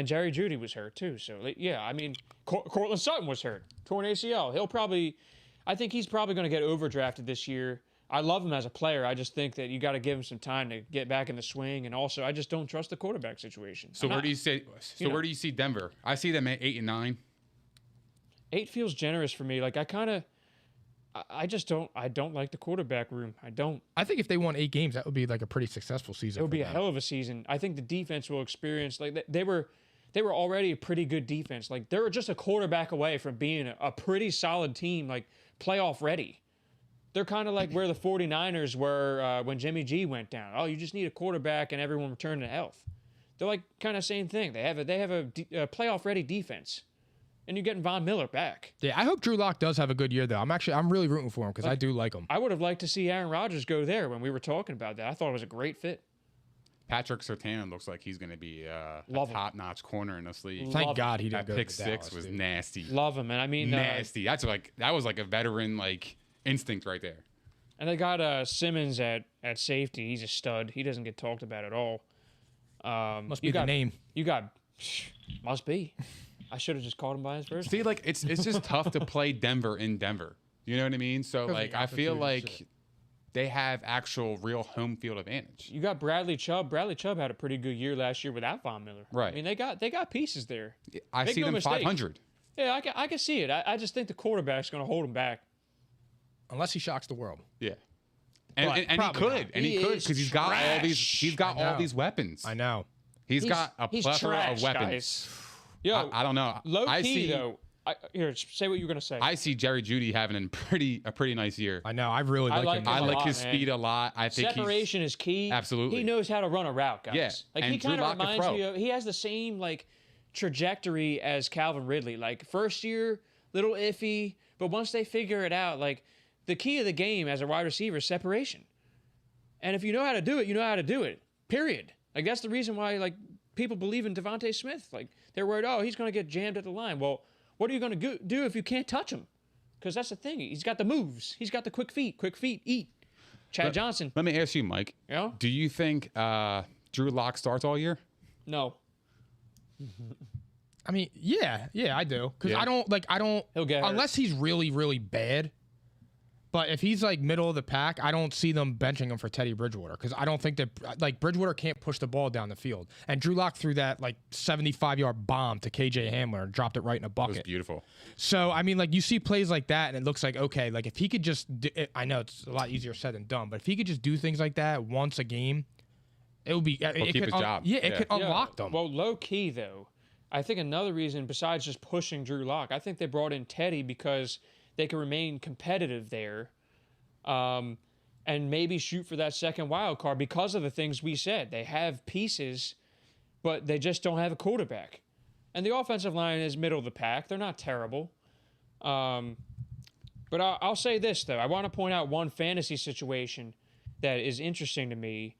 Jerry Judy was hurt too. So yeah, I mean, Cortland Sutton was hurt, torn ACL. I think he's probably going to get overdrafted this year. I love him as a player. I just think that you got to give him some time to get back in the swing, and also I just don't trust the quarterback situation. So where do you see Denver? I see them at 8 and 9. 8 feels generous for me. Like I just don't like the quarterback room. I don't. I think if they won 8 games, that would be like a pretty successful season. It would be a hell of a season. I think the defense will experience like they were already a pretty good defense. Like they were just a quarterback away from being a pretty solid team, like playoff ready. They're kind of like where the 49ers were when Jimmy G went down. Oh, you just need a quarterback and everyone returned to health. They're like kind of same thing. They have a playoff ready defense, and you're getting Von Miller back. Yeah, I hope Drew Lock does have a good year though. I'm really rooting for him because I do like him. I would have liked to see Aaron Rodgers go there when we were talking about that. I thought it was a great fit. Patrick Surtain looks like he's going to be a top-notch corner in this league. Thank God he didn't that go pick to 6 Dallas, was dude. nasty. Love him, and I mean nasty. That was like a veteran instinct right there. And they got Simmons at safety. He's a stud. He doesn't get talked about at all. Must be the name. Must be. I should have just called him by his first. See, it's just tough to play Denver in Denver. You know what I mean? So I feel like they have actual real home field advantage. You got Bradley Chubb. Bradley Chubb had a pretty good year last year without Von Miller. Right. I mean, they got pieces there. I see them 500. Yeah, I can see it. I just think the quarterback's going to hold him back. Unless he shocks the world. Yeah. And he could. And he could because he's got all these weapons. I know. He's got a plethora trash, of weapons. Guys. Yo, I don't know. Low key though. Here, say what you're gonna say. I see Jerry Jeudy having a pretty nice year. I know. I really like him. I like his speed a lot. I think separation is key. Absolutely. He knows how to run a route, guys. Yeah. Like and he kind Drew of Lock reminds me of. He has the same trajectory as Calvin Ridley. Like first year, little iffy, but once they figure it out, the key of the game as a wide receiver is separation. And if you know how to do it, you know how to do it. Period. Like that's the reason why people believe in Devontae Smith. Like they're worried, oh, he's going to get jammed at the line. Well, what are you going to do if you can't touch him? Because that's the thing. He's got the moves. He's got the quick feet. Quick feet, eat. Chad Johnson. Let me ask you, Mike. Yeah? Do you think Drew Lock starts all year? No. I mean, yeah, I do. Because I don't. He'll get hurt. Unless he's really, really bad. But if he's middle of the pack, I don't see them benching him for Teddy Bridgewater because I don't think that Bridgewater can't push the ball down the field. And Drew Lock threw that 75-yard bomb to KJ Hamler and dropped it right in a bucket. It was beautiful. So I mean, you see plays like that, and it looks like okay, if he could just, I know it's a lot easier said than done, but if he could just do things like that once a game, it would be. He'll keep his job. Yeah, it could unlock them. Well, low key though, I think another reason besides just pushing Drew Lock, I think they brought in Teddy because they can remain competitive there. And maybe shoot for that second wild card because of the things we said. They have pieces, but they just don't have a quarterback. And the offensive line is middle of the pack. They're not terrible. But I'll say this, though. I want to point out one fantasy situation that is interesting to me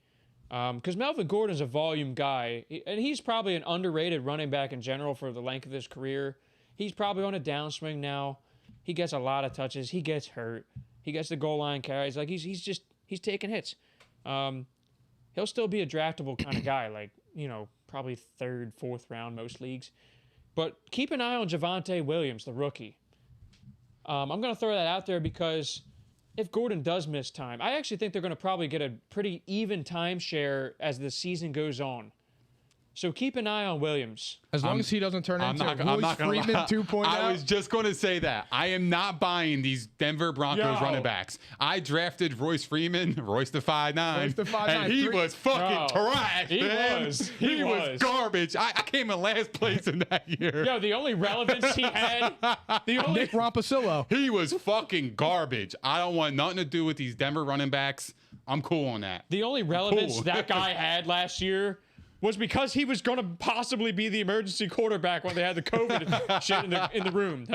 because Melvin Gordon's a volume guy, and he's probably an underrated running back in general for the length of his career. He's probably on a downswing now. He gets a lot of touches. He gets hurt. He gets the goal line carries. He's taking hits. He'll still be a draftable kind of guy, probably 3rd, 4th round most leagues. But keep an eye on Javonte Williams, the rookie. I'm going to throw that out there because if Gordon does miss time, I actually think they're going to probably get a pretty even timeshare as the season goes on. So keep an eye on Williams. As long as he doesn't turn into Royce Freeman 2.0. I was just going to say that. I am not buying these Denver Broncos running backs. I drafted Royce Freeman, Royce the 5'9", and he was fucking trash, man. He was garbage. I came in last place in that year. Yo, the only relevance he had, Nick Rompacillo. He was fucking garbage. I don't want nothing to do with these Denver running backs. I'm cool on that. The only relevance that guy had last year was because he was going to possibly be the emergency quarterback when they had the COVID shit in the room.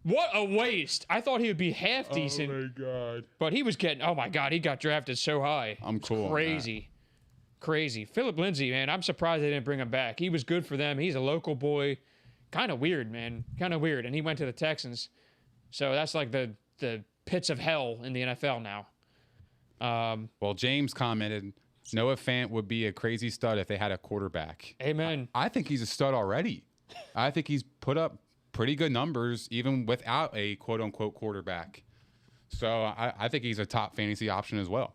What a waste. I thought he would be half decent. Oh, my God. But he was getting, oh, my God, he got drafted so high. I'm cool. Crazy. Crazy. Phillip Lindsay, man, I'm surprised they didn't bring him back. He was good for them. He's a local boy. Kind of weird, man. Kind of weird. And he went to the Texans. So that's the pits of hell in the NFL now. Well, James commented, Noah Fant would be a crazy stud if they had a quarterback. Amen. I think he's a stud already. I think he's put up pretty good numbers even without a quote-unquote quarterback. So I think he's a top fantasy option as well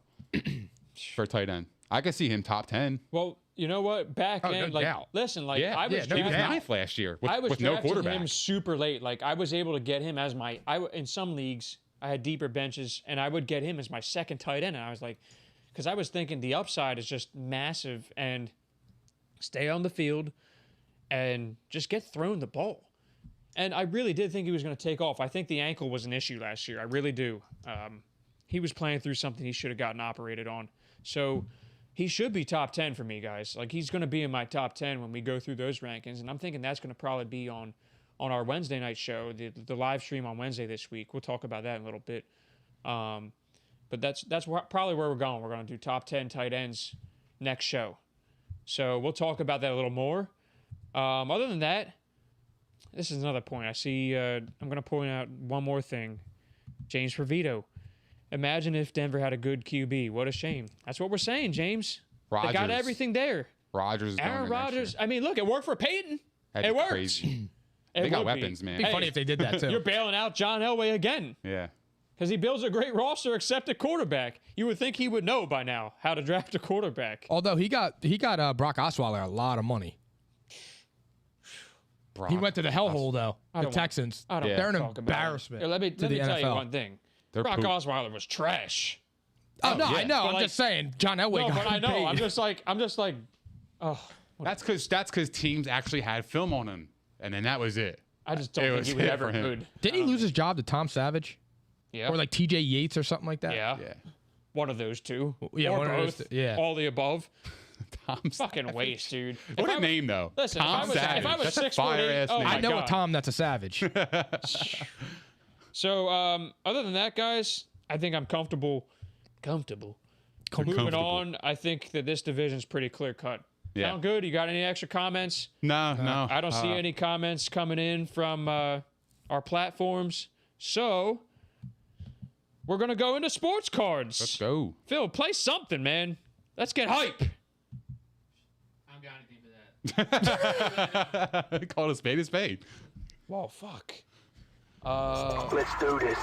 for tight end. I could see him top 10. Well, you know what? Back Oh, then, no doubt. listen, I was He was drafting- ninth last year with no drafting quarterback. him super late. Like I was able to get him as my. In some leagues, I had deeper benches, and I would get him as my second tight end. And I was like, because I was thinking the upside is just massive, and stay on the field, and just get thrown the ball. And I really did think he was going to take off. I think the ankle was an issue last year. I really do. He was playing through something he should have gotten operated on. So he should be top 10 for me, guys. Like he's going to be in my top 10 when we go through those rankings. And I'm thinking that's going to probably be on our Wednesday night show, the live stream on Wednesday this week. We'll talk about that in a little bit. But that's probably where we're going. We're going to do top 10 tight ends next show. So we'll talk about that a little more. Other than that, this is another point. I see, I'm going to point out one more thing. James Provito. Imagine if Denver had a good QB. What a shame. That's what we're saying, James. They got everything there. Rodgers is going Aaron there next Rodgers. year. I mean, look, it worked for Peyton. That'd It be worked. crazy. It They got would be. weapons, man. It'd be funny if they did that too. You're bailing out John Elway again Yeah. because he builds a great roster except a quarterback. You would think he would know by now how to draft a quarterback. Although he got Brock Osweiler a lot of money. Brock. He went to the hellhole though. The don't Texans. I don't They're an talk about it. embarrassment. Here, let me to the tell you NFL. one thing. They're Brock poop. Osweiler was trash. Oh no, yeah. I know. But I'm like- just saying. John Elway No, got but I him know. paid. I'm just like, oh, That's because teams actually had film on him, and then that was it. I just don't It think was he was it ever for him. good. Didn't he lose his job to Tom Savage Yeah. or like T.J. Yates or something like that? yeah. Yeah. One of those two. Yeah, or one of those both. two, yeah. All the above. Tom Fucking Savage. waste, dude. What If a name, though. Listen, Tom Savage. if I was That's a 6'8", fire-ass oh name. my I know God. a Tom that's a savage. So, other than that, guys, I think I'm comfortable. Moving on, I think that this division's pretty clear cut. Yeah. Sound good? You got any extra comments? No. I don't see any comments coming in from our platforms. So, we're going to go into sports cards. Let's go. Phil, play something, man. Let's get hype. I don't got anything for that. Call a spade a spade. Whoa, fuck. Let's do this.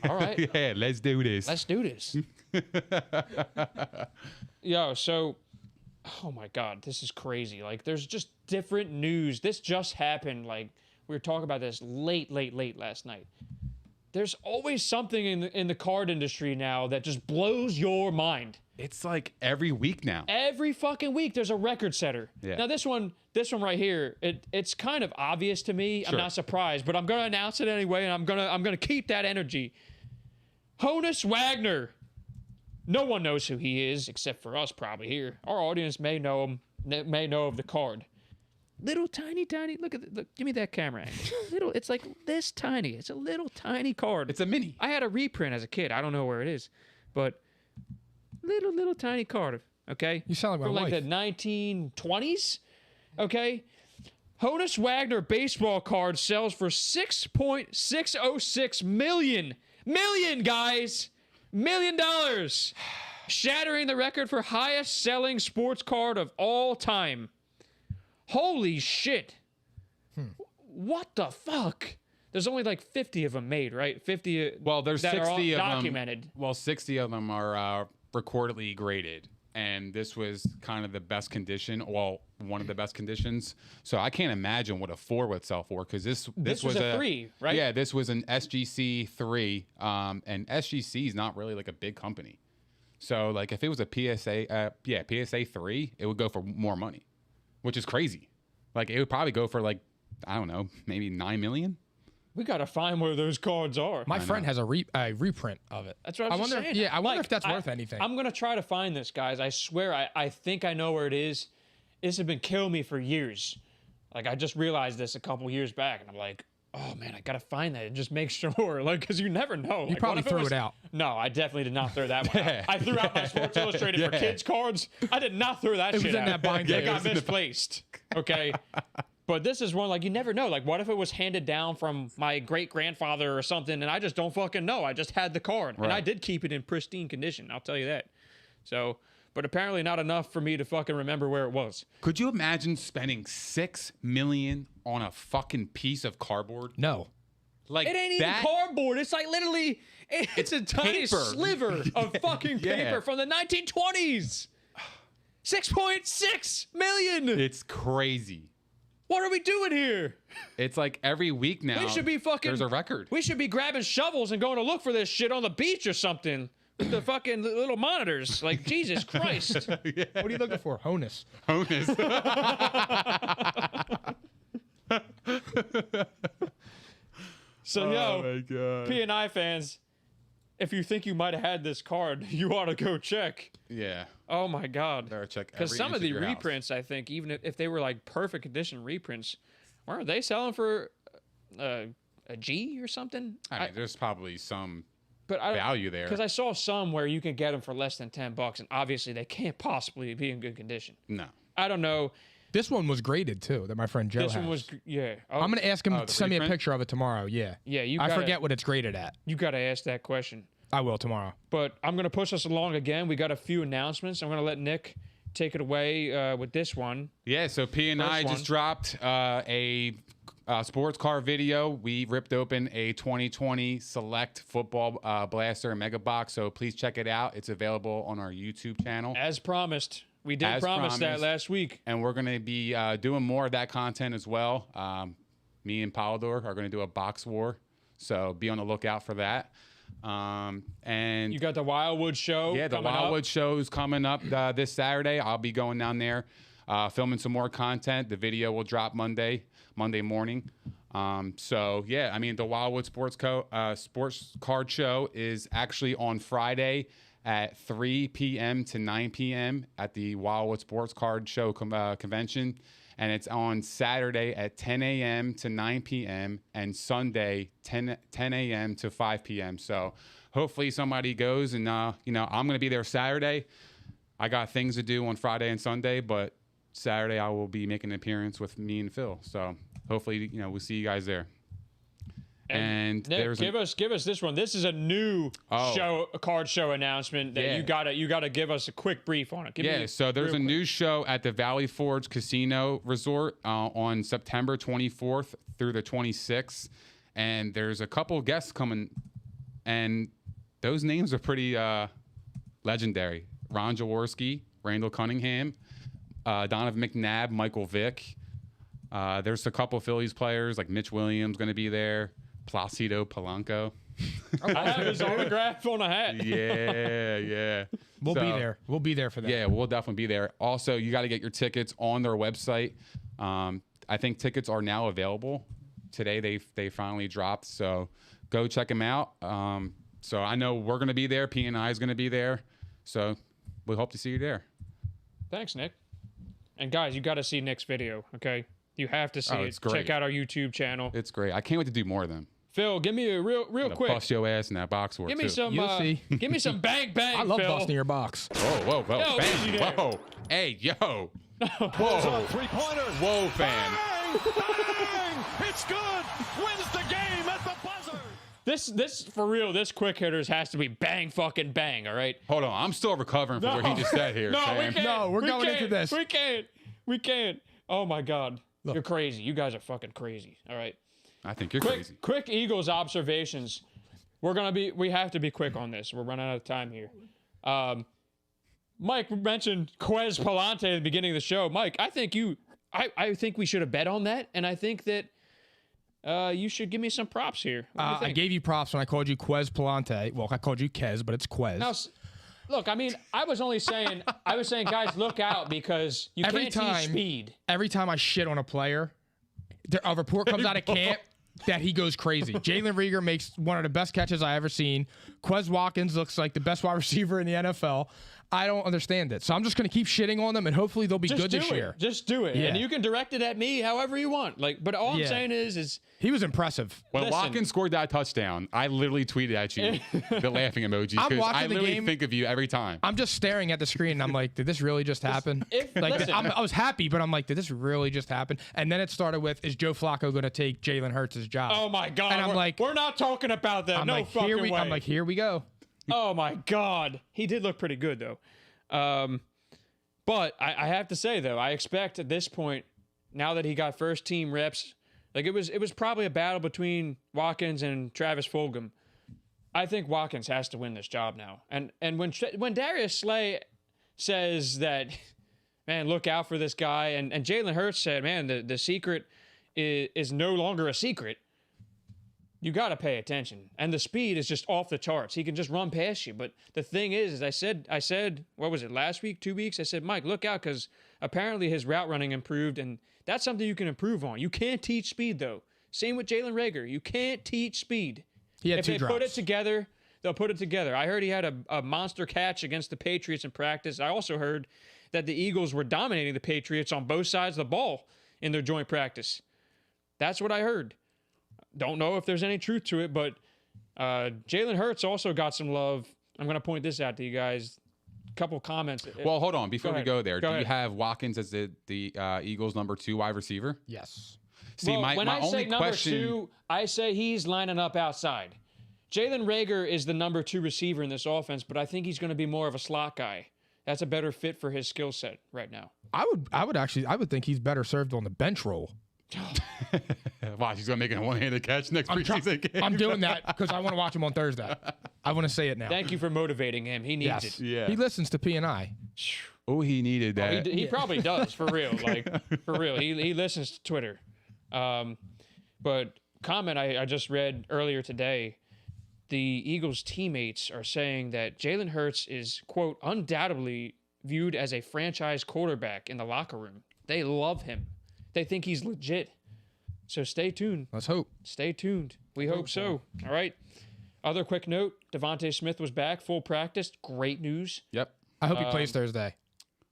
All right. Yeah, let's do this. Let's do this. Yo, so, oh my God, this is crazy. Like, there's just different news. This just happened. Like, we were talking about this late last night. There's always something in the card industry now that just blows your mind. It's like every week now. Every fucking week, there's a record setter. Yeah. Now, this one right here, it's kind of obvious to me. I'm Sure. not surprised, but I'm gonna announce it anyway, and I'm gonna keep that energy. Honus Wagner. No one knows who he is except for us, probably here. Our audience may know him, may know of the card. Little tiny. Look at give me that camera angle. Little. It's like this tiny. It's a little tiny card. It's a mini. I had a reprint as a kid. I don't know where it is, but little tiny card. Okay. You sound like from my like wife. the 1920s. Okay. Honus Wagner baseball card sells for $6.606 million, guys, $1 million, shattering the record for highest selling sports card of all time. Holy shit. What the fuck? There's only like 50 of them made, right? 50 Well, there's that 60 are all of documented. them. Well, 60 of them are recordedly graded, and this was kind of the best condition. Well, one of the best conditions. So I can't imagine what a 4 would sell for, because this was a 3, right? Yeah, this was an SGC 3, and SGC is not really like a big company. So like if it was a PSA 3, it would go for more money, which is crazy. Like it would probably go for like, I don't know, maybe 9 million. We got to find where those cards are. My friend has a reprint of it. That's what I was wonder. saying. Yeah, I wonder Like, if that's worth anything. I'm going to try to find this, guys. I swear, I think I know where it is. This has been killing me for years. Like, I just realized this a couple years back, and I'm like, oh, man, I got to find that and just make sure. Like, because you never know. You Like, probably what if threw was- it out. No, I definitely did not throw that one out. I threw out my Sports Illustrated for Yeah. kids cards. I did not throw that It shit was in out. that binder. It It got was in the misplaced. Okay. But this is one, like, you never know. Like, what if it was handed down from my great-grandfather or something, and I just don't fucking know. I just had the card. And I Right. did keep it in pristine condition. I'll tell you that. So, but apparently not enough for me to fucking remember where it was. Could you imagine spending $6 million on a fucking piece of cardboard? No. Like It ain't even that, cardboard. It's like literally, it's a tiny paper. sliver of fucking Yeah. paper from the 1920s. 6.6 million. It's crazy. What are we doing here? It's like every week now. We should be fucking. There's a record. We should be grabbing shovels and going to look for this shit on the beach or something with the fucking little monitors. Like, Jesus Christ. What are you looking for? Honus. Bonus. So, Oh my God. P&I fans, if you think you might have had this card, you ought to go check. Yeah. Oh my God. Better check Because every some inch of the your house. reprints, I think, even if they were like perfect condition reprints, weren't they selling for a G or something? I mean, there's probably some But I value there. because I saw some where you can get them for less than $10, and obviously they can't possibly be in good condition. No. I don't know. This one was graded too. That my friend Joe This has. one was Oh, I'm gonna ask him Oh, to the send me a reprint? picture of it tomorrow. Yeah. Yeah, you. I Gotta, forget what it's graded at. You got to ask that question. I will tomorrow. But I'm gonna push us along again. We got a few announcements. I'm gonna let Nick take it away with this one. Yeah, so P&I First one. just dropped a sports car video. We ripped open a 2020 Select Football Blaster Mega Box, so please check it out. It's available on our YouTube channel. As promised, we did As promise that promised. last week. And we're going to be doing more of that content as well. Me and Polidor are going to do a box war, so be on the lookout for that. And You got the Wildwood show. yeah, the coming Wildwood up. show is coming up this Saturday. I'll be going down there, filming some more content. The video will drop Monday morning. So yeah, I mean, the Wildwood Sports Card Show is actually on Friday at 3 p.m. to 9 p.m. at the Wildwood Sports Card Show convention. And it's on Saturday at 10 a.m. to 9 p.m. and Sunday 10 a.m. to 5 p.m. So hopefully somebody goes and, I'm going to be there Saturday. I got things to do on Friday and Sunday, but Saturday I will be making an appearance with me and Phil. So hopefully, we'll see you guys there. And Nick, there's give us this one. This is a new card show announcement that Yeah. you gotta give us a quick brief on it. Give me so there's a real quick. new show at the Valley Forge Casino Resort on September 24th through the 26th, and there's a couple guests coming, and those names are pretty legendary. Ron Jaworski, Randall Cunningham, Donovan McNabb, Michael Vick. There's a couple Phillies players like Mitch Williams going to be there, Placido Polanco. I have his autograph on a hat. Yeah. We'll be there. We'll be there for that. Yeah, we'll definitely be there. Also, you got to get your tickets on their website. I think tickets are now available. Today they finally dropped, so go check them out. So I know we're going to be there. P&I is going to be there. So we hope to see you there. Thanks, Nick. And guys, you got to see Nick's video. Okay, you have to see it. it's great. Check out our YouTube channel. It's great. I can't wait to do more of them. Phil, give me a real Gonna quick. bust your ass in that box war Give me too. some. You'll see. Give me some bang bang. I love Phil. busting your box. Whoa, Yo, bang, easy there. whoa, hey, yo, whoa, Three-pointer. whoa, fan. Bang! It's good. Wins the game at the buzzer. This for real. This quick hitters has to be bang fucking bang. All right. Hold on, I'm still recovering from what he just said here. No, Sam. we can't. No, we're we going into can't. this. We can't. Oh my God. You're crazy. You guys are fucking crazy. All right. I think you're crazy. Quick Eagles observations. We have to be quick on this. We're running out of time here. Mike mentioned Quez Palante at the beginning of the show. Mike, I think we should have bet on that, and I think that you should give me some props here. What do you I think? gave you props when I called you Quez Palante. Well, I called you Kez, but it's Quez. Now, look, I mean, I was saying, guys, look out because you Every can't time- teach speed. Every time I shit on a player, a report comes out of camp that he goes crazy. Jalen Rieger makes one of the best catches I ever seen. Quez Watkins looks like the best wide receiver in the NFL. I don't understand it. So I'm just going to keep shitting on them, and hopefully they'll be good this year. Just do it. Yeah. And you can direct it at me however you want. But all I'm Yeah. saying is He was impressive. When Listen. Watkins scored that touchdown, I literally tweeted at you the laughing emoji I'm because watching I the literally game. think of you every time. I'm just staring at the screen, and I'm like, did this really just happen? listen. I was happy, but I'm like, did this really just happen? And then it started with, is Joe Flacco going to take Jalen Hurts' job? oh my God. And I'm like- we're not talking about that. I'm No like, fucking way. I'm like, here we go. Oh my God. He did look pretty good though. But I have to say though, I expect at this point, now that he got first team reps, Like it was probably a battle between Watkins and Travis Fulgham. I think Watkins has to win this job now. And when Darius Slay says that, man, look out for this guy, and Jalen Hurts said, man, the secret is no longer a secret. You got to pay attention. And the speed is just off the charts. He can just run past you. But the thing is I said, what was it, last week, 2 weeks? I said, Mike, look out, because apparently his route running improved, and that's something you can improve on. You can't teach speed, though. Same with Jalen Reagor. You can't teach speed. He had if 2 they drops. put it together, they'll put it together. I heard he had a monster catch against the Patriots in practice. I also heard that the Eagles were dominating the Patriots on both sides of the ball in their joint practice. That's what I heard. Don't know if there's any truth to it, but Jalen Hurts also got some love. I'm going to point this out to you guys. A couple comments. Well, hold on. Before we ahead. go there, Go do you ahead. have Watkins as the Eagles' number 2 wide receiver? Yes. See, Well, my when I only say number question. 2, I say he's lining up outside. Jalen Reagor is the number 2 receiver in this offense, but I think he's going to be more of a slot guy. That's a better fit for his skill set right now. I would think he's better served on the bench role. Watch, he's gonna make a one-handed catch next preseason game. I'm doing that because I want to watch him on Thursday. I want to say it now. Thank you for motivating him. He needs Yes. it. Yeah. He listens to P&I. Oh, he needed that. He probably does, for real. Like, for real. He listens to Twitter. But comment I just read earlier today, the Eagles teammates are saying that Jalen Hurts is, quote, undoubtedly viewed as a franchise quarterback in the locker room. They love him. They think he's legit. So stay tuned. Let's hope. Stay tuned. We hope so. All right. Other quick note, Devontae Smith was back, full practice. Great news. Yep. I hope he plays Thursday.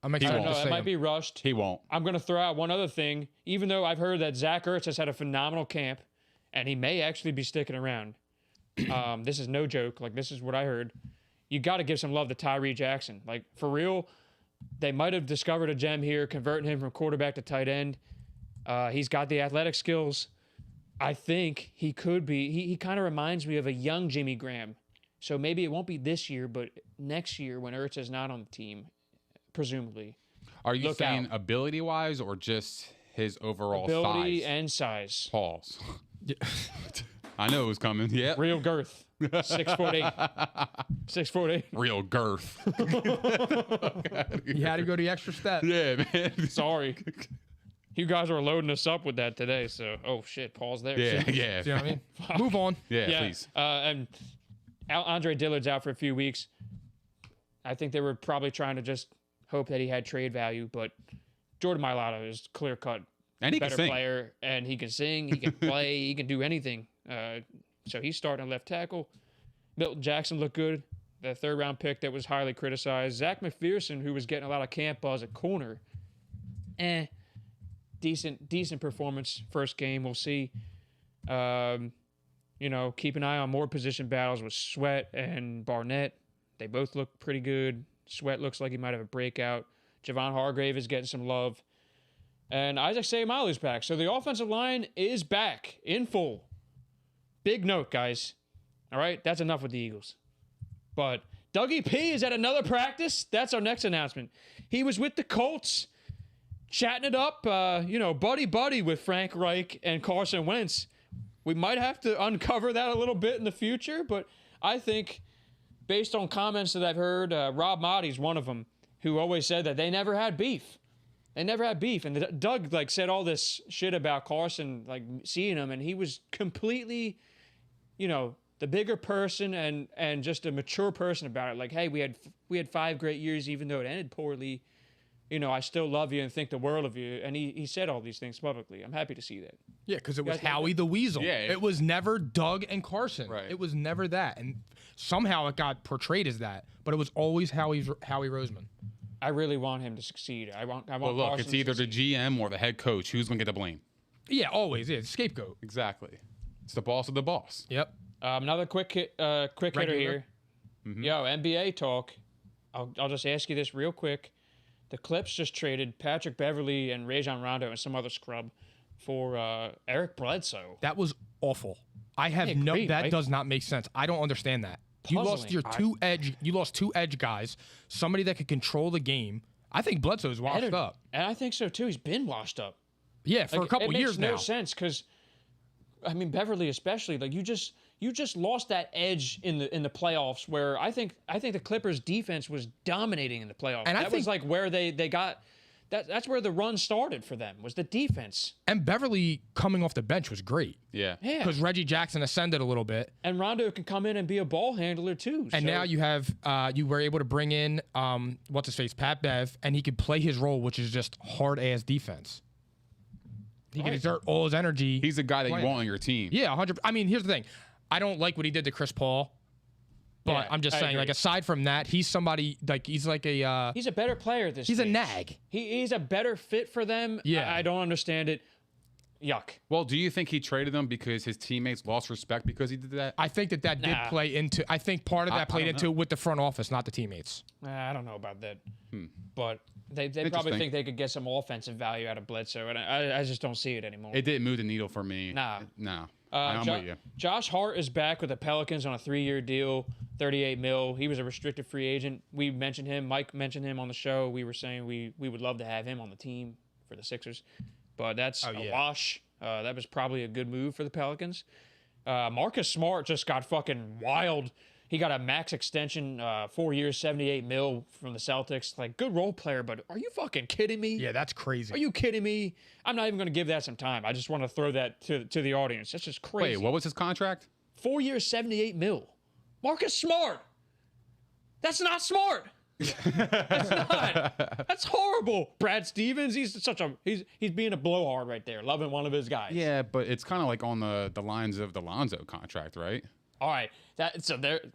I'm I excited don't know. to That see might him. be rushed. He won't. I'm going to throw out one other thing. Even though I've heard that Zach Ertz has had a phenomenal camp, and he may actually be sticking around. This is no joke. Like, this is what I heard. You got to give some love to Tyree Jackson. Like, for real, they might have discovered a gem here, converting him from quarterback to tight end. He's got the athletic skills. I think he could be. He kind of reminds me of a young Jimmy Graham. So maybe it won't be this year, but next year when Ertz is not on the team, presumably. Are you Look saying out. ability-wise or just his overall Ability size? and size. Pause. I know it was coming. Yeah. Real girth. 6'8". 6'8". Real girth. You had to go the extra step. Yeah, man. Sorry. You guys were loading us up with that today, so shit, pause there. Yeah, yeah. Do you know what I mean? Move on. Yeah, please. And Andre Dillard's out for a few weeks. I think they were probably trying to just hope that he had trade value, but Jordan Mailata is clear cut And he can better sing. player, and he can sing, he can play, he can do anything. So he's starting at left tackle. Milton Jackson looked good. The 3rd round pick that was highly criticized. Zach McPherson, who was getting a lot of camp buzz at corner. Decent performance first game. We'll see. Keep an eye on more position battles with Sweat and Barnett. They both look pretty good. Sweat looks like he might have a breakout. Javon Hargrave is getting some love. And Isaac Seumalo's back. So the offensive line is back in full. Big note, guys. All right, that's enough with the Eagles. But Dougie P is at another practice. That's our next announcement. He was with the Colts, chatting it up, buddy with Frank Reich and Carson Wentz. We might have to uncover that a little bit in the future, but I think based on comments that I've heard, Rob Mahdi's one of them, who always said that they never had beef. They never had beef. And Doug said all this shit about Carson, seeing him, and he was completely, the bigger person and just a mature person about it. Hey, we had 5 great years, even though it ended poorly. I still love you and think the world of you. And he said all these things publicly. I'm happy to see that. Yeah, because it was guys like Howie the Weasel. Yeah. It was never Doug and Carson. Right. It was never that. And somehow it got portrayed as that. But it was always Howie Roseman. I really want him to succeed. I want Well, look, Carson it's to either the succeed. GM or the head coach. Who's going to get the blame? Yeah, always. Yeah, scapegoat. Exactly. It's the boss of the boss. Yep. Another quick hitter Regular. here. Yo, NBA talk. I'll just ask you this real quick. The Clips just traded Patrick Beverly and Rajon Rondo and some other scrub for Eric Bledsoe. That was awful. I have I agree, that Mike. does not make sense. I don't understand that. You lost your Puzzling. you lost 2 edge guys, somebody that could control the game. I think Bledsoe's washed up. And I think so too. He's been washed up. Yeah, for a couple it years makes no now. sense because I mean, Beverly especially, like you just lost that edge in the playoffs where I think the Clippers defense was dominating in the playoffs. And that was like where they got that's where the run started for them, was the defense. And Beverly coming off the bench was great. Yeah. Because Reggie Jackson ascended a little bit. And Rondo can come in and be a ball handler too. And now you have you were able to bring in what's his face, Pat Bev, and he could play his role, which is just hard ass defense. He can exert all his energy. He's a guy that you want on your team. Yeah, 100. I mean, here's the thing. I don't like what he did to Chris Paul. But I'm just saying, like, aside from that, he's somebody, like, he's like a... he's a better player at this stage. He's a nag. He's a better fit for them. Yeah. I don't understand it. Yuck. Well, do you think he traded them because his teammates lost respect because he did that? I think that did play into... I think part of that played into with the front office, not the teammates. I don't know about that. But they probably think they could get some offensive value out of Bledsoe, and I just don't see it anymore. It didn't move the needle for me. No. I'm with you. Josh Hart is back with the Pelicans on a 3-year deal, $38 million. He was a restricted free agent. We mentioned him. Mike mentioned him on the show. We were saying we would love to have him on the team for the Sixers, but that's a wash. That was probably a good move for the Pelicans. Marcus Smart just got fucking wild. He got a max extension, 4 years, $78 million from the Celtics. Like, good role player, but are you fucking kidding me? Yeah, that's crazy. Are you kidding me? I'm not even going to give that some time. I just want to throw that to the audience. That's just crazy. Wait, what was his contract? 4 years, $78 million. Marcus Smart. That's not smart. That's not. That's horrible. Brad Stevens, he's being a blowhard right there, loving one of his guys. Yeah, but it's kind of like on the lines of the Lonzo contract, right? All right,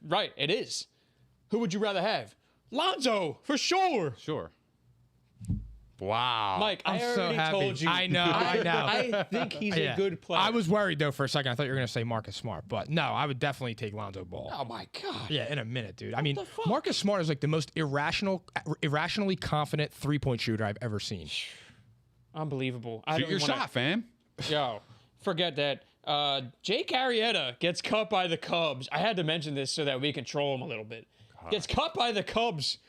right. It is. Who would you rather have? Lonzo, for sure. Sure. Wow. Mike, I'm I already so happy. told you. I know. I think he's a good player. I was worried though for a second. I thought you were gonna say Marcus Smart, but no, I would definitely take Lonzo Ball. Oh my god. Yeah, in a minute, dude. I mean, Marcus Smart is like the most irrationally confident 3-point shooter I've ever seen. Unbelievable. Shoot your shot, fam. Yo, forget that. Jake Arrieta gets cut by the Cubs. I had to mention this so that we can troll him a little bit. Gets cut by the Cubs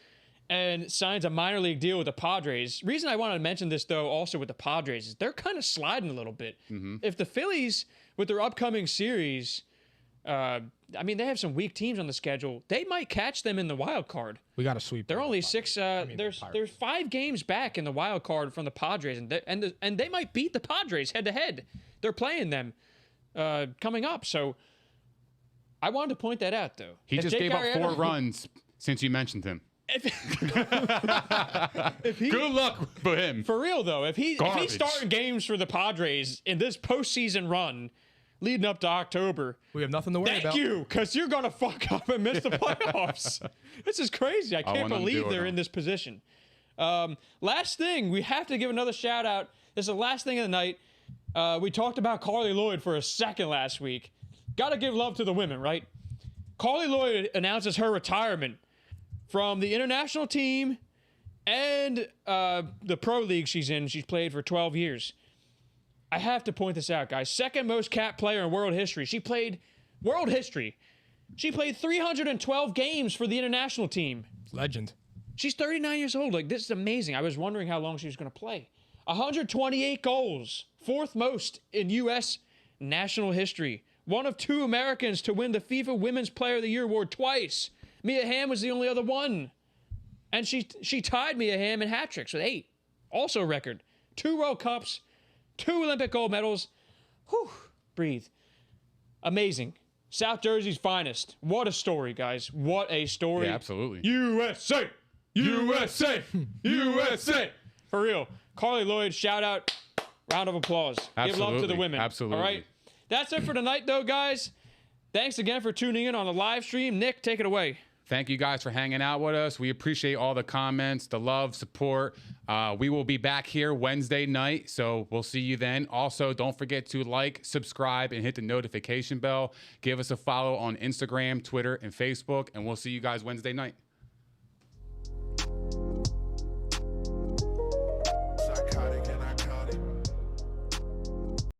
and signs a minor league deal with the Padres. Reason I wanted to mention this, though, also with the Padres, is they're kind of sliding a little bit. If the Phillies, with their upcoming series, I mean, they have some weak teams on the schedule. They might catch them in the wild card. We got to sweep. They're only six. There's 5 games back in the wild card from the Padres, and they might beat the Padres head to head. They're playing them coming up. So I wanted to point that out, though. He just gave up 4 runs since you mentioned him. Good luck for him. For real, though, if he's starting games for the Padres in this postseason run leading up to October, we have nothing to worry about. Thank you, because you're going to fuck up and miss the playoffs. This is crazy. I can't believe they're in this position. Last thing, we have to give another shout out. This is the last thing of the night. We talked about Carly Lloyd for a second last week. Got to give love to the women, right? Carly Lloyd announces her retirement from the international team and the pro league she's in. She's played for 12 years. I have to point this out, guys. Second most capped player in world history. She played 312 games for the international team. Legend. She's 39 years old. Like, this is amazing. I was wondering how long she was going to play. 128 goals. 4th most in U.S. national history. One of 2 Americans to win the FIFA Women's Player of the Year award twice. Mia Hamm was the only other one. And she tied Mia Hamm in hat tricks with 8. Also a record. 2 World Cups. 2 Olympic gold medals. Whew. Breathe. Amazing. South Jersey's finest. What a story, guys. What a story. Yeah, absolutely. USA! USA! USA! For real. Carly Lloyd, shout out. Round of applause. Absolutely. Give love to the women. Absolutely. All right? That's it for tonight, though, guys. Thanks again for tuning in on the live stream. Nick, take it away. Thank you guys for hanging out with us. We appreciate all the comments, the love, support. We will be back here Wednesday night, so we'll see you then. Also, don't forget to like, subscribe, and hit the notification bell. Give us a follow on Instagram, Twitter, and Facebook, and we'll see you guys Wednesday night.